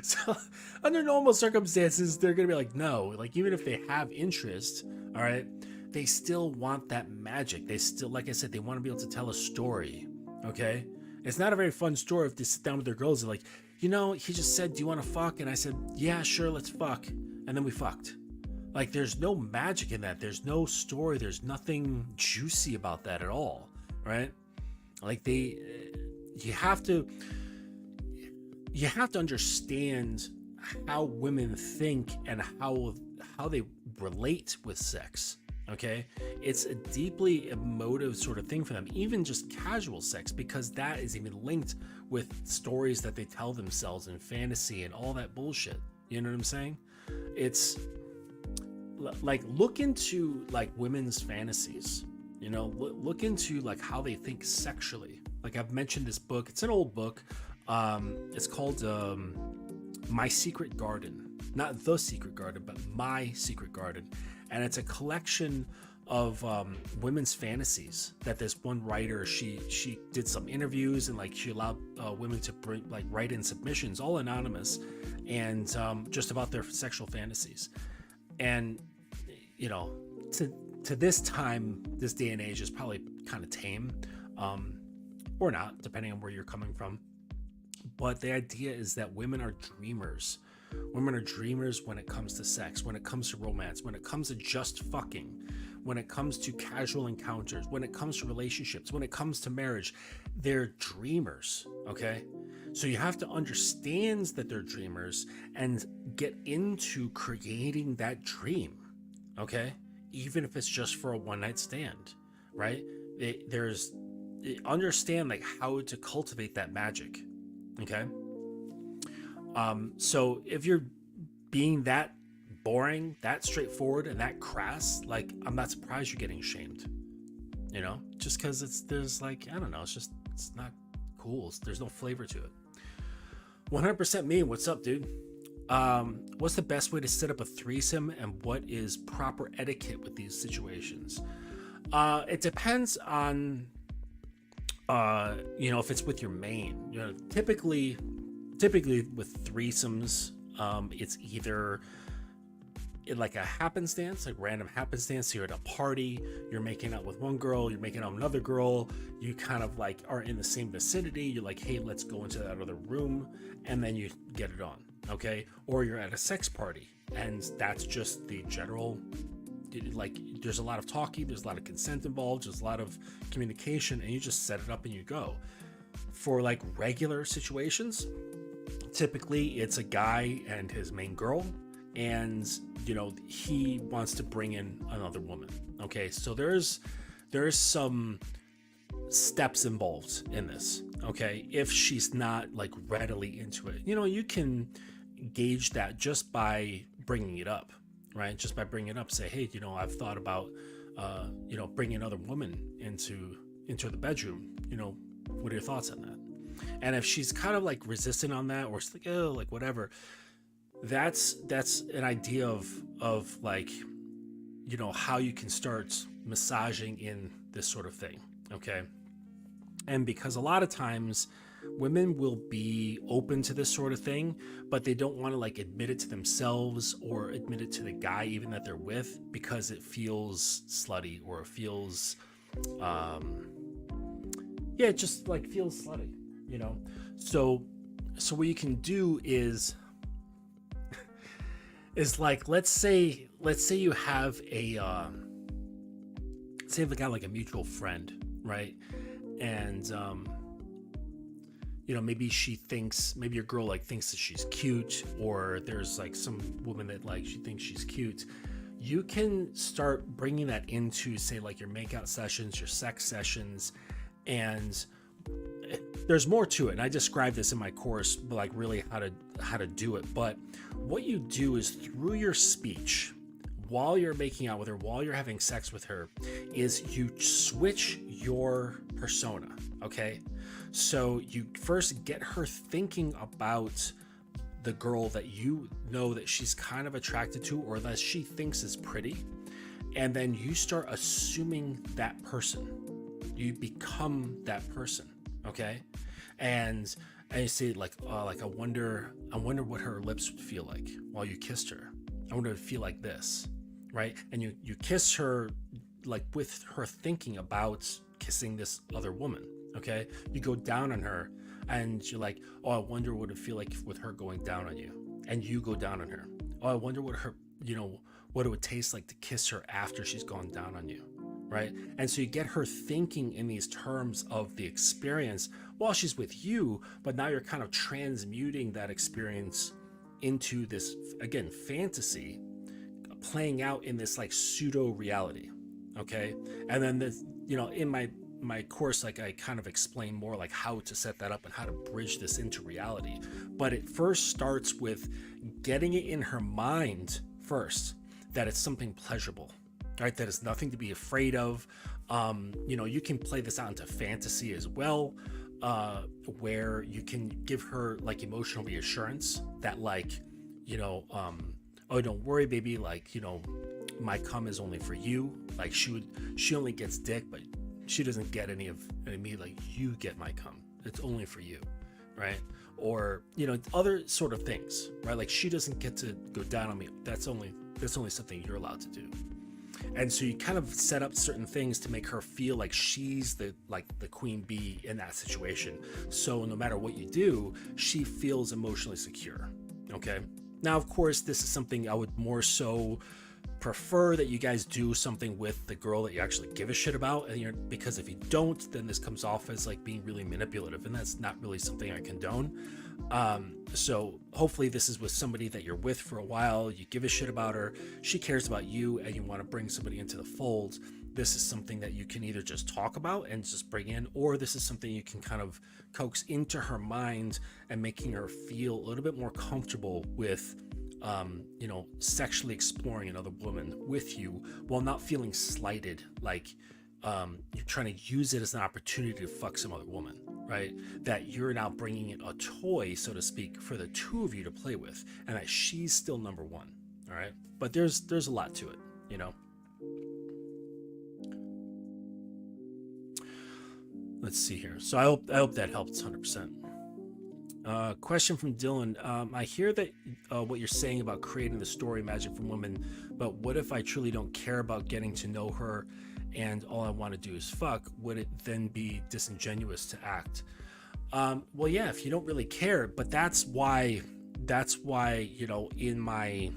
So, under normal circumstances, they're going to be like, no. Like, even if they have interest, all right, they still want that magic. They still, like I said, they want to be able to tell a story, okay? It's not a very fun story if they sit down with their girls and like, he just said, do you want to fuck? And I said, yeah, sure, let's fuck. And then we fucked. Like, there's no magic in that. There's no story. There's nothing juicy about that at all, right? Like, you have to understand how women think and how they relate with sex. Okay, it's a deeply emotive sort of thing for them, even just casual sex, because that is even linked with stories that they tell themselves and fantasy and all that bullshit. You know what I'm saying? It's like, look into like women's fantasies. Look into like how they think sexually. Like, I've mentioned this book. It's an old book. It's called My Secret Garden. Not The Secret Garden, but My Secret Garden. And it's a collection of women's fantasies that this one writer, she did some interviews, and like she allowed women to write in submissions, all anonymous, and just about their sexual fantasies. And to this time, this day and age is probably kind of tame, or not, depending on where you're coming from. But the idea is that women are dreamers. Women are dreamers when it comes to sex, when it comes to romance, when it comes to just fucking, when it comes to casual encounters, when it comes to relationships, when it comes to marriage. They're dreamers, okay? So you have to understand that they're dreamers and get into creating that dream, okay? Even if it's just for a one-night stand, right? Understand like how to cultivate that magic, okay? So if you're being that boring, that straightforward, and that crass, like, I'm not surprised you're getting shamed, just because there's like, I don't know, it's not cool. There's no flavor to it. 100% me. What's up, dude? What's the best way to set up a threesome, and what is proper etiquette with these situations? It depends on, if it's with your main. Typically with threesomes, it's either like a happenstance, like random happenstance. You're at a party, you're making out with one girl, you're making out with another girl, you kind of like are in the same vicinity, you're like, hey, let's go into that other room, and then you get it on, okay? Or you're at a sex party, and that's just the general, like, there's a lot of talking, there's a lot of consent involved, there's a lot of communication, and you just set it up and you go. For like regular situations, typically it's a guy and his main girl, and you know, he wants to bring in another woman. Okay, so there's some steps involved in this. Okay, if she's not like readily into it, you know, you can gauge that just by bringing it up, right? Just by bringing it up, say, hey, you know, I've thought about you know, bringing another woman into the bedroom, you know, what are your thoughts on that? And if she's kind of like resistant on that, or it's like, oh, like whatever, that's an idea of like, you know, how you can start massaging in this sort of thing. Okay. And because a lot of times women will be open to this sort of thing, but they don't want to like admit it to themselves or admit it to the guy even that they're with, because it feels slutty, or it feels yeah, it just like feels slutty, you know. So what you can do is like, let's say you have a say you've got like a mutual friend, right? And you know, maybe your girl like thinks that she's cute, or there's like some woman that like she thinks she's cute. You can start bringing that into, say, like your makeout sessions, your sex sessions, and there's more to it. And I describe this in my course, like really how to do it. But what you do is, through your speech, while you're making out with her, while you're having sex with her, is you switch your persona. Okay, so you first get her thinking about the girl that you know that she's kind of attracted to, or that she thinks is pretty, and then you start assuming that person. You become that person. Okay, and you say like, I wonder what her lips would feel like while you kissed her. I wonder if it would feel like this, right? And you kiss her like with her thinking about kissing this other woman. Okay, you go down on her, and you're like, oh, I wonder what it would feel like with her going down on you, and you go down on her. Oh, I wonder what her, you know, what it would taste like to kiss her after she's gone down on you. Right? And so you get her thinking in these terms of the experience while she's with you, but now you're kind of transmuting that experience into this, again, fantasy playing out in this like pseudo reality. Okay. And then this, you know, in my course, like I kind of explain more like how to set that up and how to bridge this into reality. But it first starts with getting it in her mind first that it's something pleasurable. Right, that is nothing to be afraid of. You know, you can play this out into fantasy as well, where you can give her like emotional reassurance that, like, you know, oh, don't worry, baby, like, you know, my cum is only for you. Like, she only gets dick, but she doesn't get any of me. Like, you get my cum. It's only for you, right? Or, you know, other sort of things, right? Like, she doesn't get to go down on me. That's only something you're allowed to do. And so you kind of set up certain things to make her feel like she's the queen bee in that situation. So no matter what you do, she feels emotionally secure. Okay. Now, of course, this is something I would more so prefer that you guys do something with the girl that you actually give a shit about, and because if you don't, then this comes off as like being really manipulative, and that's not really something I condone. So hopefully this is with somebody that you're with for a while, you give a shit about her, she cares about you, and you want to bring somebody into the fold. This is something that you can either just talk about and just bring in, or this is something you can kind of coax into her mind and making her feel a little bit more comfortable with, you know, sexually exploring another woman with you while not feeling slighted, like you're trying to use it as an opportunity to fuck some other woman, right? That you're now bringing in a toy, so to speak, for the two of you to play with, and that she's still number one. All right, but there's a lot to it, you know. Let's see here. So I hope that helps 100%. Question from Dylan. I hear that what you're saying about creating the story magic from women, but what if I truly don't care about getting to know her and all I want to do is fuck? Would it then be disingenuous to act? Well, yeah, if you don't really care, but that's why, in my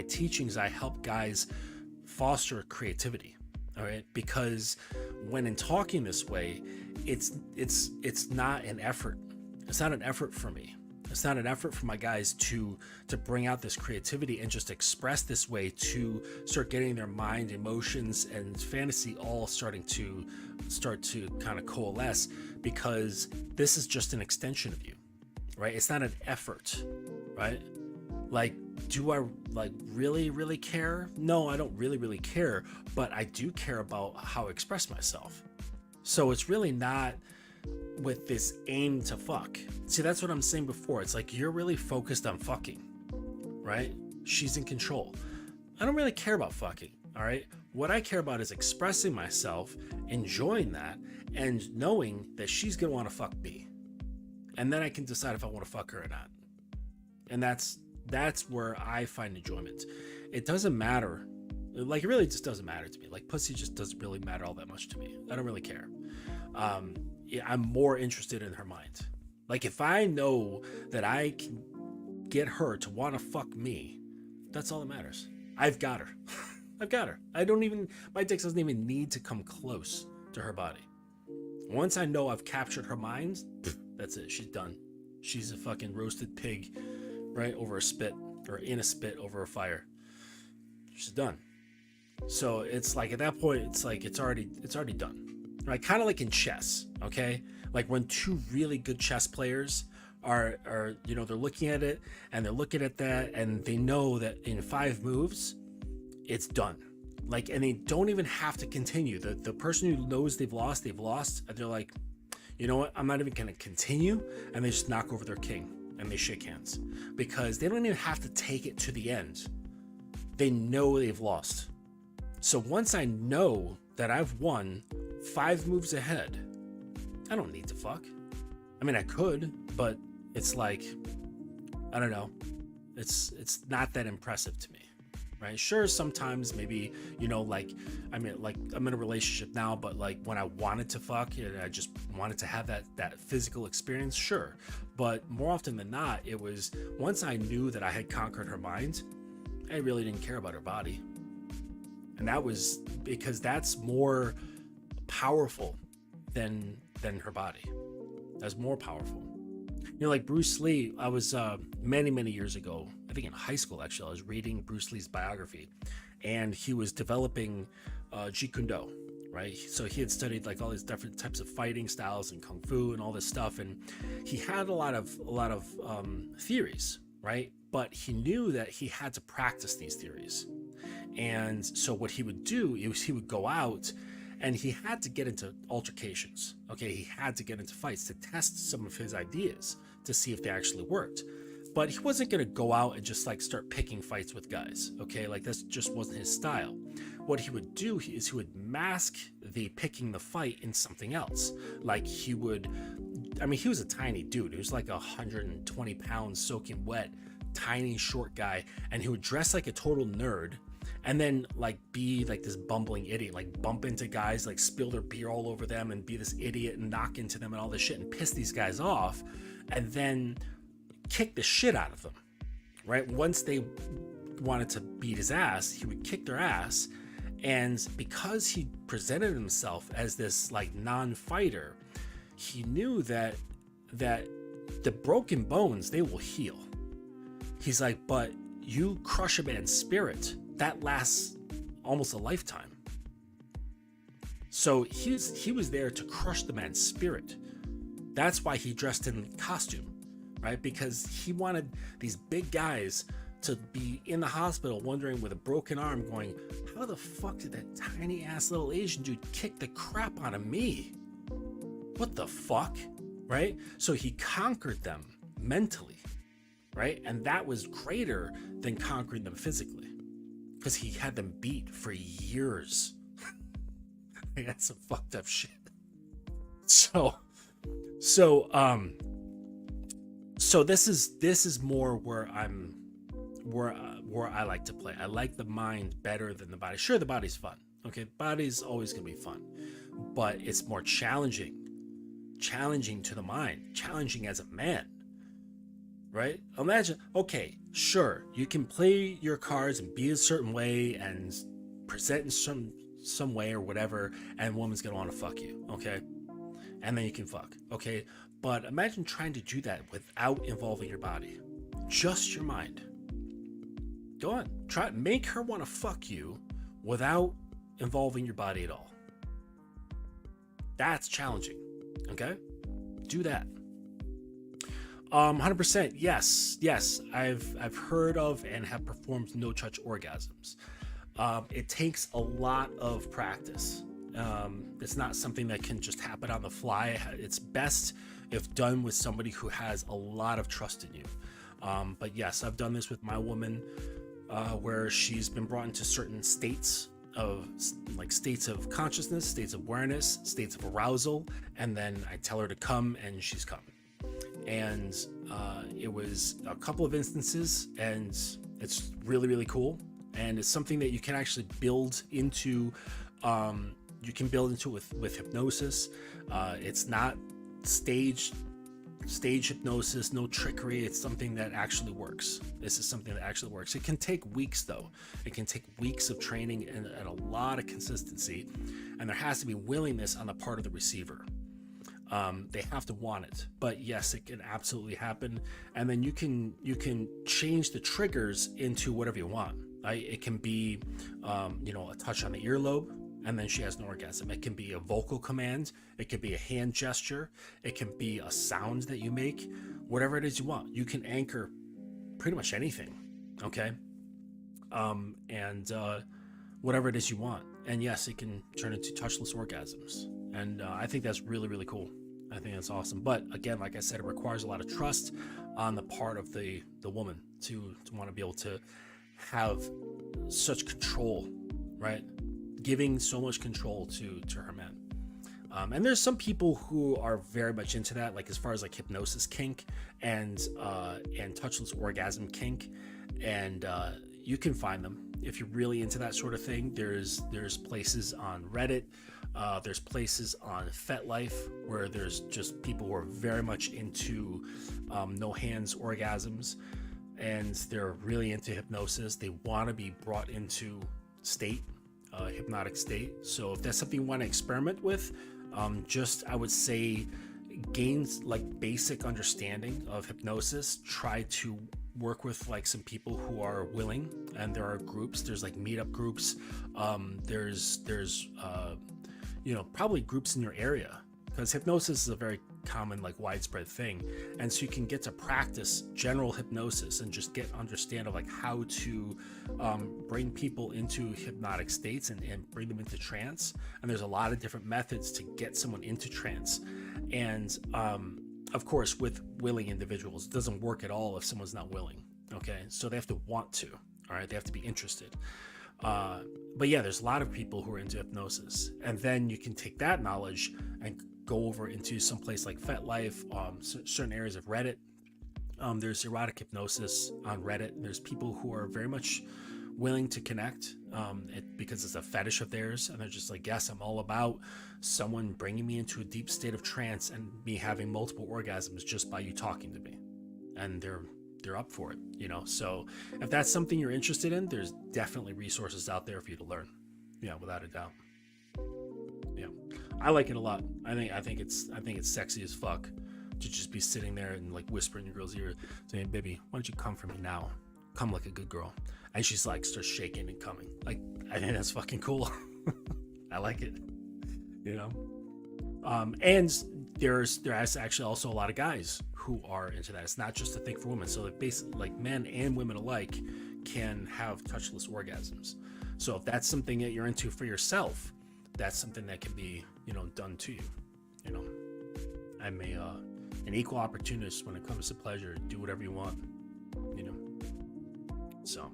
teachings, I help guys foster creativity. All right. Because when in talking this way, it's not an effort. It's not an effort for me. It's not an effort for my guys to bring out this creativity and just express this way, to start getting their mind, emotions, and fantasy all starting to kind of coalesce, because this is just an extension of you, right? It's not an effort, right? Like, do I really care? No, I don't really care, but I do care about how I express myself. So it's really not with this aim to fuck. See, that's what I'm saying before. It's like you're really focused on fucking, right? She's in control. I don't really care about fucking, all right? What I care about is expressing myself, enjoying that, and knowing that she's gonna want to fuck me. And then I can decide if I want to fuck her or not. And that's where I find enjoyment. It doesn't matter. Like, it really just doesn't matter to me. Like, pussy just doesn't really matter all that much to me. I don't really care. I'm more interested in her mind. Like, if I know that I can get her to want to fuck me, that's all that matters. I've got her. I've got her. My dick doesn't even need to come close to her body. Once I know I've captured her mind, that's it. She's done. She's a fucking roasted pig, right, over a spit, or in a spit over a fire. She's done. So it's like, at that point, it's like it's already done. Right? Kind of like in chess, okay? Like when two really good chess players are they're looking at it and they're looking at that, and they know that in 5 moves, it's done. Like, and they don't even have to continue. The person who knows they've lost, and they're like, you know what? I'm not even gonna continue, and they just knock over their king and they shake hands, because they don't even have to take it to the end. They know they've lost. So once I know that I've won 5 moves ahead, I don't need to fuck. I mean, I could, but it's like, I don't know. It's not that impressive to me, right? Sure, sometimes maybe, like, I'm in a relationship now, but like when I wanted to fuck and I just wanted to have that physical experience, sure. But more often than not, it was once I knew that I had conquered her mind, I really didn't care about her body. And that was because that's more powerful than her body. That's more powerful. Like Bruce Lee, I was many years ago, I think in high school actually, I was reading Bruce Lee's biography, and he was developing Jeet Kune Do, right? So he had studied like all these different types of fighting styles and kung fu and all this stuff, and he had a lot of theories, right? But he knew that he had to practice these theories. And so what he would do is he would go out and he had to get into altercations. Okay, he had to get into fights to test some of his ideas to see if they actually worked. But he wasn't going to go out and just like start picking fights with guys. Okay, like that just wasn't his style. What he would do is he would mask the picking the fight in something else. Like he was a tiny dude. He was like 120 pounds soaking wet, tiny short guy, and he would dress like a total nerd, and then like be like this bumbling idiot, like bump into guys, like spill their beer all over them and be this idiot and knock into them and all this shit and piss these guys off, and then kick the shit out of them, right? Once they wanted to beat his ass, he would kick their ass. And because he presented himself as this like non-fighter, he knew that the broken bones, they will heal. He's like, but you crush a man's spirit, that lasts almost a lifetime. So he was there to crush the man's spirit. That's why he dressed in costume, right? Because he wanted these big guys to be in the hospital wondering with a broken arm going, how the fuck did that tiny ass little Asian dude kick the crap out of me? What the fuck, right? So he conquered them mentally, right? And that was greater than conquering them physically, because he had them beat for years. That's some fucked up shit. So So this is more where where I like to play. I like the mind better than the body. Sure, the body's fun. Okay, body's always gonna be fun, but it's more challenging to the mind, challenging as a man, right? Imagine, okay, sure, you can play your cards and be a certain way and present in some way or whatever, and a woman's gonna want to fuck you, okay? And then you can fuck, okay? But imagine trying to do that without involving your body, just your mind. Go on, try, make her want to fuck you without involving your body at all. That's challenging, okay? Do that. 100%. Yes. I've heard of and have performed no touch orgasms. It takes a lot of practice. It's not something that can just happen on the fly. It's best if done with somebody who has a lot of trust in you. But yes, I've done this with my woman, where she's been brought into certain states of consciousness, states of awareness, states of arousal, and then I tell her to come, and she's come. And it was a couple of instances, and it's really, really cool. And it's something that you can actually build into. You can build into with hypnosis. It's not stage hypnosis, no trickery. It's something that actually works. This is something that actually works. It can take weeks, though. It can take weeks of training and a lot of consistency, and there has to be willingness on the part of the receiver. They have to want it, but yes, it can absolutely happen. And then you can change the triggers into whatever you want. Right? It can be a touch on the earlobe, and then she has an orgasm. It can be a vocal command. It could be a hand gesture. It can be a sound that you make. Whatever it is you want, you can anchor pretty much anything. Okay. Whatever it is you want. And yes, it can turn into touchless orgasms. And I think that's really, really cool. I think that's awesome. But again, like I said, it requires a lot of trust on the part of the woman to want to be able to have such control, right? Giving so much control to her man. And there's some people who are very much into that, like as far as like hypnosis kink and touchless orgasm kink. And you can find them if you're really into that sort of thing. There's places on Reddit, there's places on FetLife where there's just people who are very much into no hands orgasms, and they're really into hypnosis. They want to be brought into hypnotic state. So if that's something you want to experiment with, I would say gains like basic understanding of hypnosis. Try to work with like some people who are willing, and there are groups. There's like meetup groups. There's probably groups in your area, because hypnosis is a very common, like widespread thing. And so you can get to practice general hypnosis and just understand of like how to bring people into hypnotic states and bring them into trance. And there's a lot of different methods to get someone into trance. And of course, with willing individuals, it doesn't work at all if someone's not willing. Okay, so they have to want to. All right, they have to be interested. But yeah, there's a lot of people who are into hypnosis, and then you can take that knowledge and go over into some place like FetLife, certain areas of Reddit. There's erotic hypnosis on Reddit. There's people who are very much willing to connect because it's a fetish of theirs, and they're just like, yes, I'm all about someone bringing me into a deep state of trance and me having multiple orgasms just by you talking to me, and they're up for it, So if that's something you're interested in, there's definitely resources out there for you to learn. Yeah, without a doubt. Yeah, I like it a lot. I think it's sexy as fuck to just be sitting there and like whispering in your girl's ear, saying, "Baby, why don't you come for me now? Come like a good girl." And she's like starts shaking and coming. Like, I think that's fucking cool. I like it. And there's actually also a lot of guys who are into that. It's not just a thing for women. So that basically, like, men and women alike can have touchless orgasms. So if that's something that you're into for yourself, that's something that can be, done to you. I'm an equal opportunist when it comes to pleasure. Do whatever you want. So,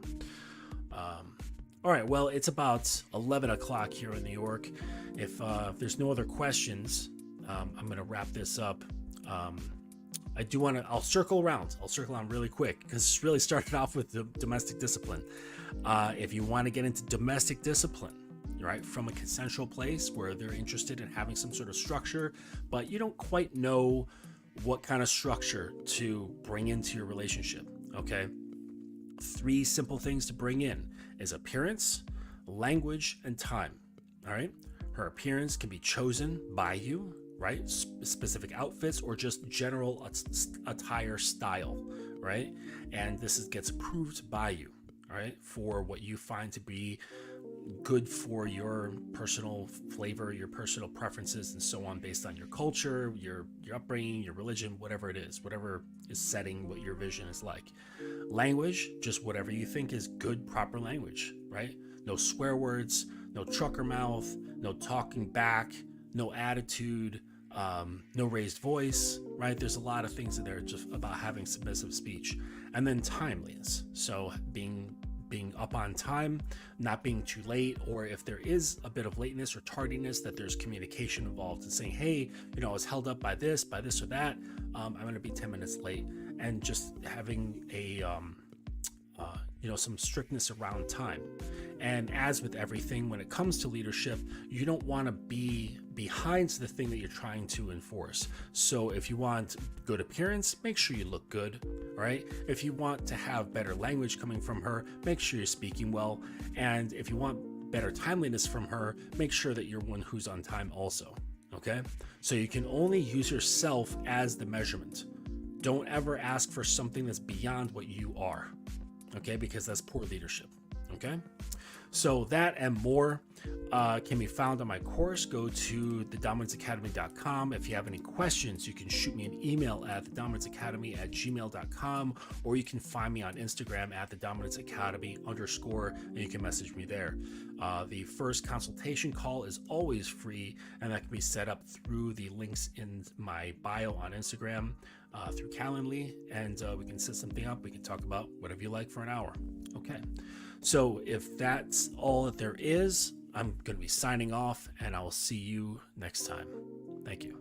all right. Well, it's about 11 o'clock here in New York. If there's no other questions, I'm going to wrap this up. I do want to, I'll circle around really quick because it's really started off with the domestic discipline. If you want to get into domestic discipline, right, from a consensual place where they're interested in having some sort of structure, but you don't quite know what kind of structure to bring into your relationship, okay? 3 simple things to bring in is appearance, language, and time, all right? Her appearance can be chosen by you, right? Specific outfits or just general attire style, right? And this gets approved by you, all right, for what you find to be good for your personal flavor, your personal preferences, and so on, based on your culture, your upbringing, your religion, whatever it is, whatever is setting what your vision is like. Language, just whatever you think is good, proper language, right? No swear words, no trucker mouth, no talking back, no attitude, no raised voice, right? There's a lot of things in there just about having submissive speech. And then timeliness. So being up on time, not being too late, or if there is a bit of lateness or tardiness, that there's communication involved and saying, hey, I was held up by this or that. I'm going to be 10 minutes late, and just having a, some strictness around time. And as with everything, when it comes to leadership, you don't want to be behind the thing that you're trying to enforce. So if you want good appearance, make sure you look good, right? If you want to have better language coming from her, make sure you're speaking well. And if you want better timeliness from her, make sure that you're one who's on time also, okay? So you can only use yourself as the measurement. Don't ever ask for something that's beyond what you are, okay? Because that's poor leadership, okay? So that and more can be found on my course. Go to thedominanceacademy.com. If you have any questions, you can shoot me an email at thedominanceacademy@gmail.com, or you can find me on Instagram at thedominanceacademy_, and you can message me there. The first consultation call is always free, and that can be set up through the links in my bio on Instagram, through Calendly, and we can set something up. We can talk about whatever you like for an hour. Okay. So if that's all that there is, I'm going to be signing off, and I will see you next time. Thank you.